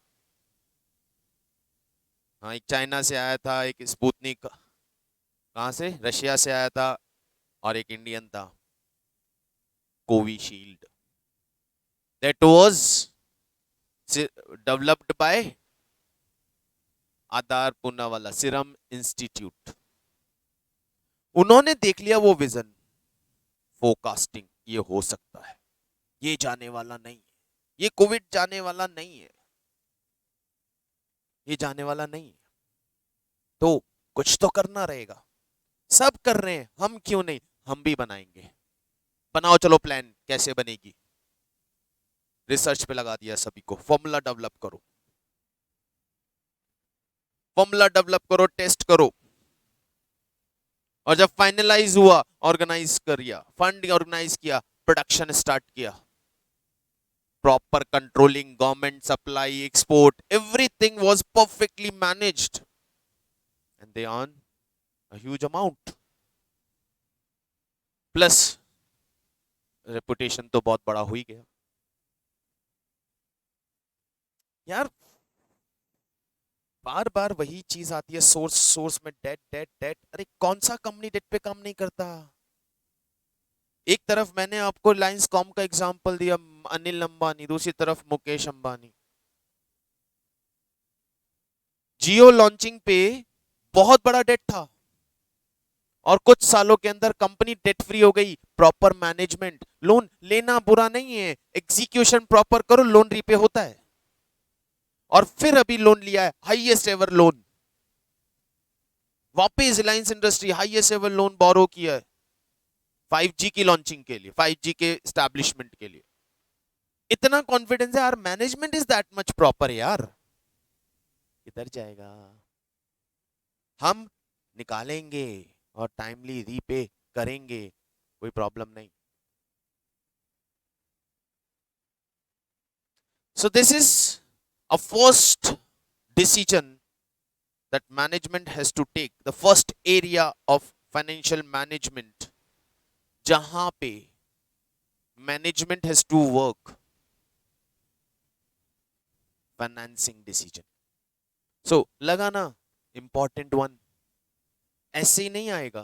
हाँ, एक चाइना से आया था, एक स्पुतनिक, कहाँ से, रशिया से आया था, और एक इंडियन था, Covishield, that was developed by आधार पूना वाला सीरम इंस्टीट्यूट। उन्होंने देख लिया वो विजन, फोरकास्टिंग, ये हो सकता है, ये जाने वाला नहीं है, ये कोविड जाने वाला नहीं है, ये जाने वाला नहीं है, तो कुछ तो करना रहेगा, सब कर रहे हैं, हम क्यों नहीं, हम भी बनाएंगे, बनाओ चलो प्लान, कैसे बनेगी, रिसर्च पे लगा दिया सभी को, फॉर्मूला डेवलप करो, फॉर्मूला डेवलप करो, टेस्ट करो, और जब फाइनलाइज हुआ, ऑर्गेनाइज कर दिया, फंड ऑर्गेनाइज किया, प्रोडक्शन स्टार्ट किया, proper controlling, government supply, export, everything was perfectly managed, and they earn a huge amount, plus reputation तो बहुत बड़ा हो ही गया यार। बार बार वही चीज आती है, सोर्स सोर्स में डेट डेट डेट। अरे कौन सा कंपनी डेट पे काम नहीं करता? एक तरफ मैंने आपको रिलायंस कॉम का एग्जांपल दिया, अनिल अंबानी, दूसरी तरफ मुकेश अंबानी। जियो लॉन्चिंग पे बहुत बड़ा डेट था और कुछ सालों के अंदर कंपनी डेट फ्री हो गई। प्रॉपर मैनेजमेंट, लोन लेना बुरा नहीं है, एग्जीक्यूशन प्रॉपर करो, लोन रीपे होता है। और फिर अभी लोन लिया है, हाईएस्ट एवर लोन, वापस Reliance industry highest ever loan borrow किया है 5G की लॉन्चिंग के लिए, 5G के एस्टैब्लिशमेंट के लिए। इतना कॉन्फिडेंस है यार, management is that much proper यार। किधर जाएगा? हम निकालेंगे और टाइमली रीपे करेंगे, कोई प्रॉब्लम नहीं। So this is a first decision that management has to take, the first area of financial management जहां पे management has to work, financing decision. So लगा ना, important one, ऐसे ही नहीं आएगा।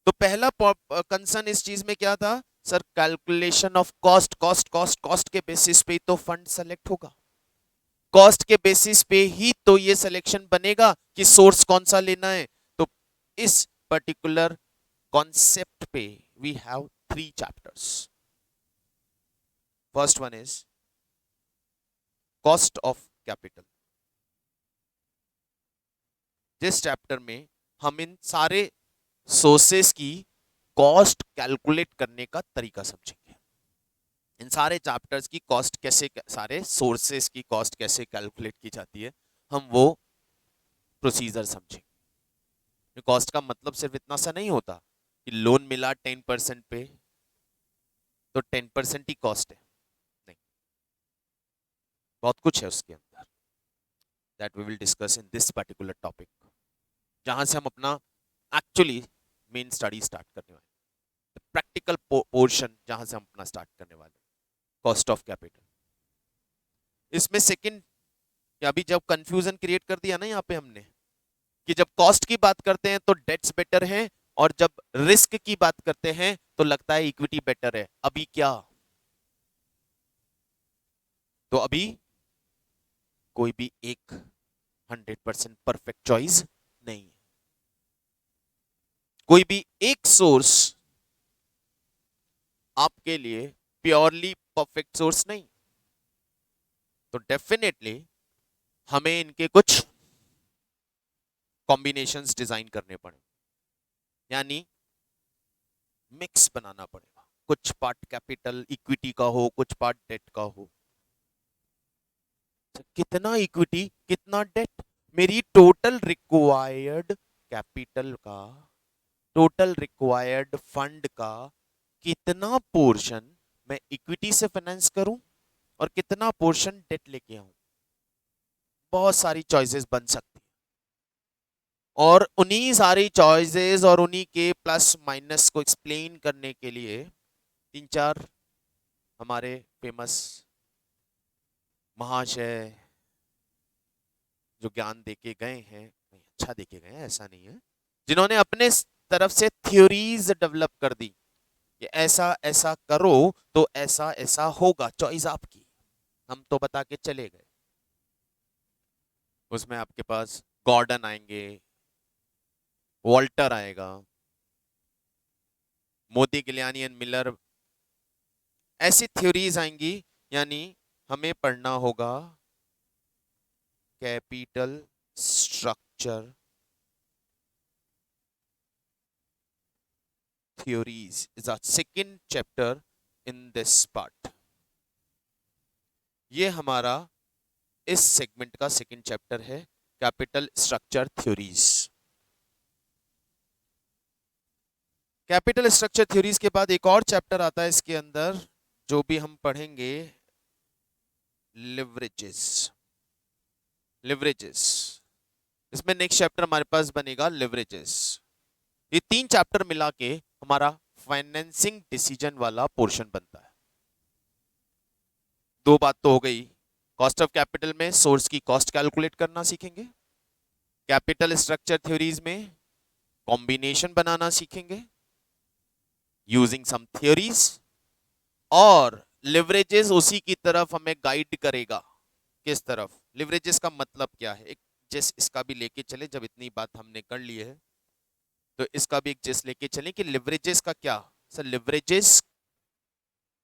तो पहला कंसर्न इस चीज में क्या था sir? Calculation of cost, cost cost cost के बेसिस पे तो फंड सेलेक्ट होगा, कॉस्ट के बेसिस पे ही तो ये सिलेक्शन बनेगा कि सोर्स कौन सा लेना है। तो इस पर्टिकुलर कॉन्सेप्ट पे we have 3 chapters. First one is cost of capital. जिस चैप्टर में हम इन सारे सोर्सेस की कॉस्ट कैलकुलेट करने का तरीका समझेंगे। इन सारे चैप्टर्स की कॉस्ट कैसे, सारे सोर्सेस की कॉस्ट कैसे कैलकुलेट की जाती है, हम वो प्रोसीजर समझेंगे। कॉस्ट का मतलब सिर्फ इतना सा नहीं होता कि लोन मिला 10% पे तो 10% ही कॉस्ट है, नहीं, बहुत कुछ है उसके अंदर। That we will discuss in this particular topic, जहां से हम अपना एक्चुअली मेन स्टडी स्टार्ट करने वाले, प्रैक्टिकल पोर्शन जहां से हम अपना स्टार्ट करने वाले, कॉस्ट ऑफ कैपिटल। इसमें सेकंड, अभी जब कंफ्यूजन क्रिएट कर दिया ना यहाँ पे हमने कि जब कॉस्ट की बात करते हैं तो डेट्स बेटर हैं, और जब रिस्क की बात करते हैं तो लगता है इक्विटी बेटर है। अभी क्या? तो अभी कोई भी एक 100% परफेक्ट चॉइस नहीं है, कोई भी एक सोर्स आपके लिए प्योरली परफेक्ट सोर्स नहीं। तो डेफिनेटली हमें इनके कुछ कॉम्बिनेशंस डिजाइन करने पड़े, यानी मिक्स बनाना पड़ेगा। कुछ पार्ट कैपिटल इक्विटी का हो, कुछ पार्ट डेट का हो। कितना इक्विटी कितना डेट, मेरी टोटल रिक्वायर्ड कैपिटल का, टोटल रिक्वायर्ड फंड का कितना पोर्शन मैं इक्विटी से फाइनेंस करूं और कितना पोर्शन डेट लेके आऊं। बहुत सारी चॉइसेस बन सकती, और उन्हीं सारी चॉइसेस और उन्हीं के प्लस माइनस को एक्सप्लेन करने के लिए 3-4 हमारे फेमस महाशय जो ज्ञान देके गए हैं, अच्छा देके गए हैं ऐसा नहीं है, जिन्होंने अपने तरफ से थ्योरीज डेवलप कर दी कि ऐसा ऐसा करो तो ऐसा ऐसा होगा, चॉइस आपकी। हम तो बता के चले गए। उसमें आपके पास गॉर्डन आएंगे, वॉल्टर आएगा, मोदी, गिलियानी एंड मिलर, ऐसी थ्योरीज आएंगी। यानी हमें पढ़ना होगा capital structure theories is our second chapter in this part. ये हमारा इस सेगमेंट का सेकंड चैप्टर है, capital structure theories. Capital structure theories के बाद एक और चैप्टर आता है इसके अंदर, जो भी हम पढ़ेंगे, लिवरेजेस। लिवरेजेस, इसमें नेक्स्ट चैप्टर हमारे पास बनेगा लिवरेजेस। ये 3 चैप्टर मिला के हमारा फाइनेंसिंग डिसीजन वाला पोर्शन बनता है। दो बात तो हो गई, कॉस्ट ऑफ कैपिटल में सोर्स की कॉस्ट कैलकुलेट करना सीखेंगे, कैपिटल स्ट्रक्चर थ्योरीज में कॉम्बिनेशन बनाना सीखेंगे यूजिंग सम थ्योरीज, और लिवरेजेस उसी की तरफ हमें गाइड करेगा। किस तरफ? लिवरेजेस का मतलब क्या है, एक जिस इसका भी लेके चले, जब इतनी बात हमने कर ली है तो इसका भी एक जिस लेके चले कि लिवरेजेस का क्या। सर लिवरेजेस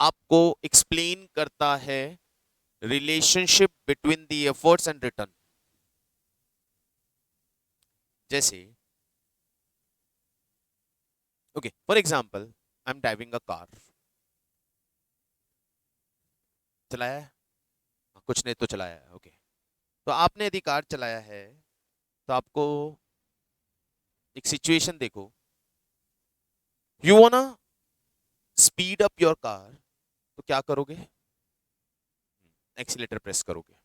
आपको एक्सप्लेन करता है relationship between the efforts and return. जैसे okay for example I am driving a car, चलाया है? कुछ ने तो चलाया है, ओके। तो आपने यदि कार चलाया है तो आपको एक सिचुएशन देखो, you वांना speed up your car, तो क्या करोगे? एक्सीलेटर प्रेस करोगे,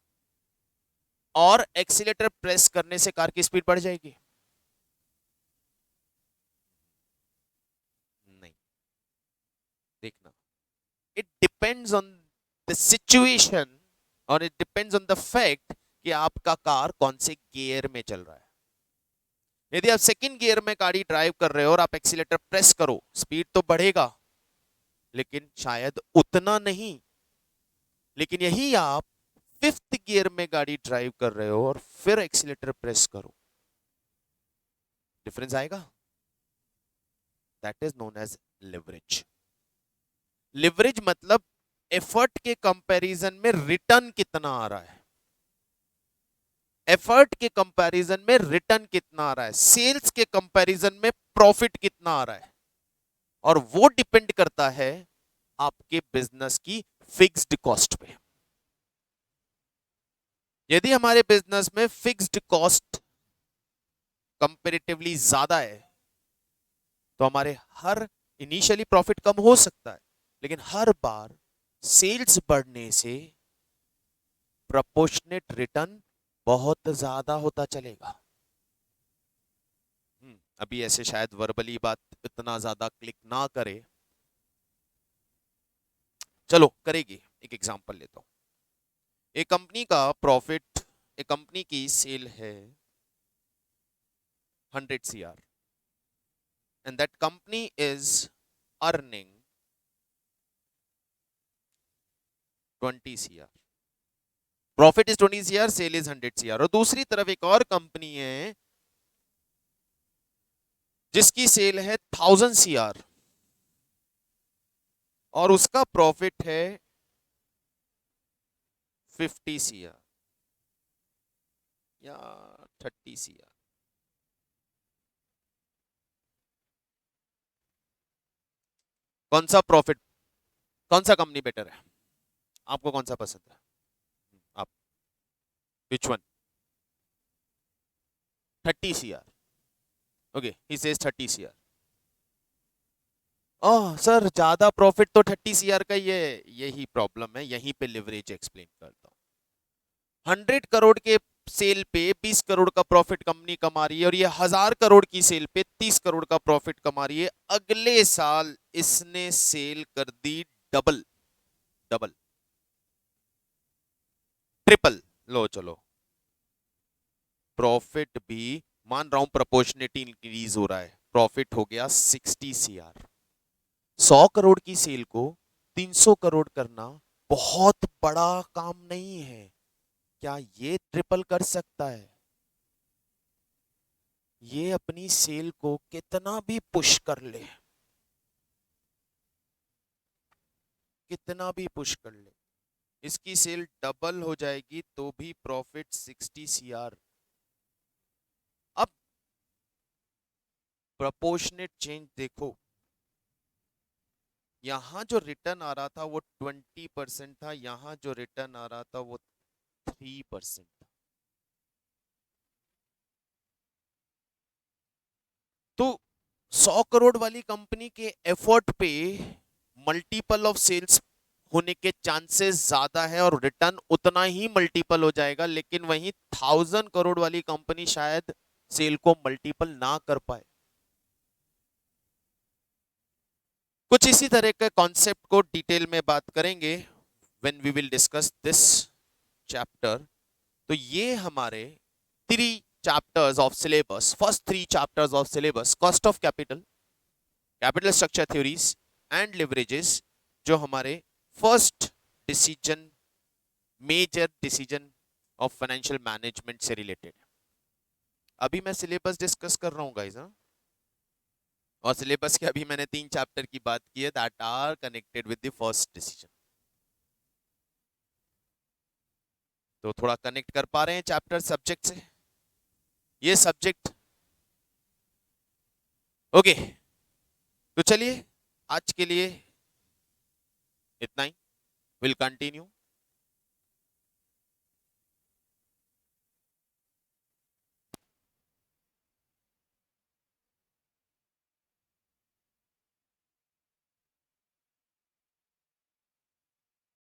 और एक्सीलेटर प्रेस करने से कार की स्पीड बढ़ जाएगी? नहीं। देखना, it depends on the situation और it depends on the fact कि आपका कार कौन से गियर में चल रहा है। यदि आप सेकंड गियर में गाड़ी ड्राइव कर रहे हो और आप एक्सीलेटर प्रेस करो, स्पीड तो बढ़ेगा लेकिन शायद उतना नहीं। लेकिन यही आप फिफ्थ गियर में गाड़ी ड्राइव कर रहे हो और फिर एक्सीलेटर प्रेस करो, डिफरेंस आएगा। That is known as leverage. Leverage मतलब एफर्ट के कंपैरिजन में रिटर्न कितना आ रहा है, एफर्ट के कंपैरिजन में रिटर्न कितना आ रहा है, सेल्स के कंपैरिजन में प्रॉफिट कितना आ रहा है, और वो डिपेंड करता है आपके बिजनेस की फिक्स्ड कॉस्ट पे। यदि हमारे बिजनेस में फिक्स्ड कॉस्ट कंपैरेटिवली ज्यादा है तो हमारे हर इनिशियली प्रॉफिट कम हो सकता है, लेकिन हर बार सेल्स बढ़ने से प्रोपोर्शनेट रिटर्न बहुत ज्यादा होता चलेगा। अभी ऐसे शायद वर्बली बात इतना ज्यादा क्लिक ना करे, चलो करेगी। एक एग्जांपल लेता हूं। एक कंपनी का प्रॉफिट, एक कंपनी की सेल है 100 CR and that company is earning 20 CR। Profit is 20 CR, sale is 100 CR। और दूसरी तरफ एक और कंपनी है जिसकी सेल है 1000 CR और उसका प्रॉफिट है 50 CR या 30 CR। कौन सा प्रॉफिट, कौन सा कंपनी बेटर है? आपको कौन सा पसंद है? आप which one? 30 CR। Okay he says 30 CR। Oh sir ज्यादा प्रॉफिट तो 30 CR का ही है। यही प्रॉब्लम है, यहीं पे लिवरेज एक्सप्लेन करता हूं। 100 करोड़ के सेल पे 20 करोड़ का प्रॉफिट कंपनी कमा रही है और ये 1000 करोड़ की सेल पे 30 करोड़ का प्रॉफिट कमा रही है। अगले साल इसने सेल कर दी डबल, डबल ट्रिपल, लो चलो प्रॉफिट भी मान रहा हूं प्रोपोर्शनेटली इंक्रीज हो रहा है, प्रॉफिट हो गया 60 CR। 100 करोड़ की सेल को 300 करोड़ करना बहुत बड़ा काम नहीं है। क्या ये ट्रिपल कर सकता है? ये अपनी सेल को कितना भी पुश कर ले, कितना भी पुश कर ले, इसकी सेल डबल हो जाएगी तो भी प्रॉफिट 60 CR। अब प्रोपोर्शनेट चेंज देखो, यहां जो रिटर्न आ रहा था वो 20% था, यहां जो रिटर्न आ रहा था वो 3% था। तो 100 करोड़ वाली कंपनी के एफर्ट पे मल्टीपल ऑफ सेल्स होने के चांसेस ज्यादा है और रिटर्न उतना ही मल्टीपल हो जाएगा, लेकिन वहीं 1000 करोड़ वाली कंपनी शायद सेल को मल्टीपल ना कर पाए। कुछ इसी तरह के कॉन्सेप्ट को डिटेल में बात करेंगे when we will discuss this chapter. तो ये हमारे 3 chapters of syllabus, first 3 chapters of syllabus, cost of capital, capital structure theories and leverages, जो हमारे first decision, major decision of financial management से रिलेटेड है। अभी मैं सिलेबस डिस्कस कर रहा हूँ गाइस, हाँ, और सिलेबस के अभी मैंने 3 चैप्टर की बात की है that are connected with the first decision. तो थोड़ा कनेक्ट कर पा रहे हैं चैप्टर सब्जेक्ट से, ये सब्जेक्ट। ओके, तो चलिए आज के लिए इतना ही, विल कंटिन्यू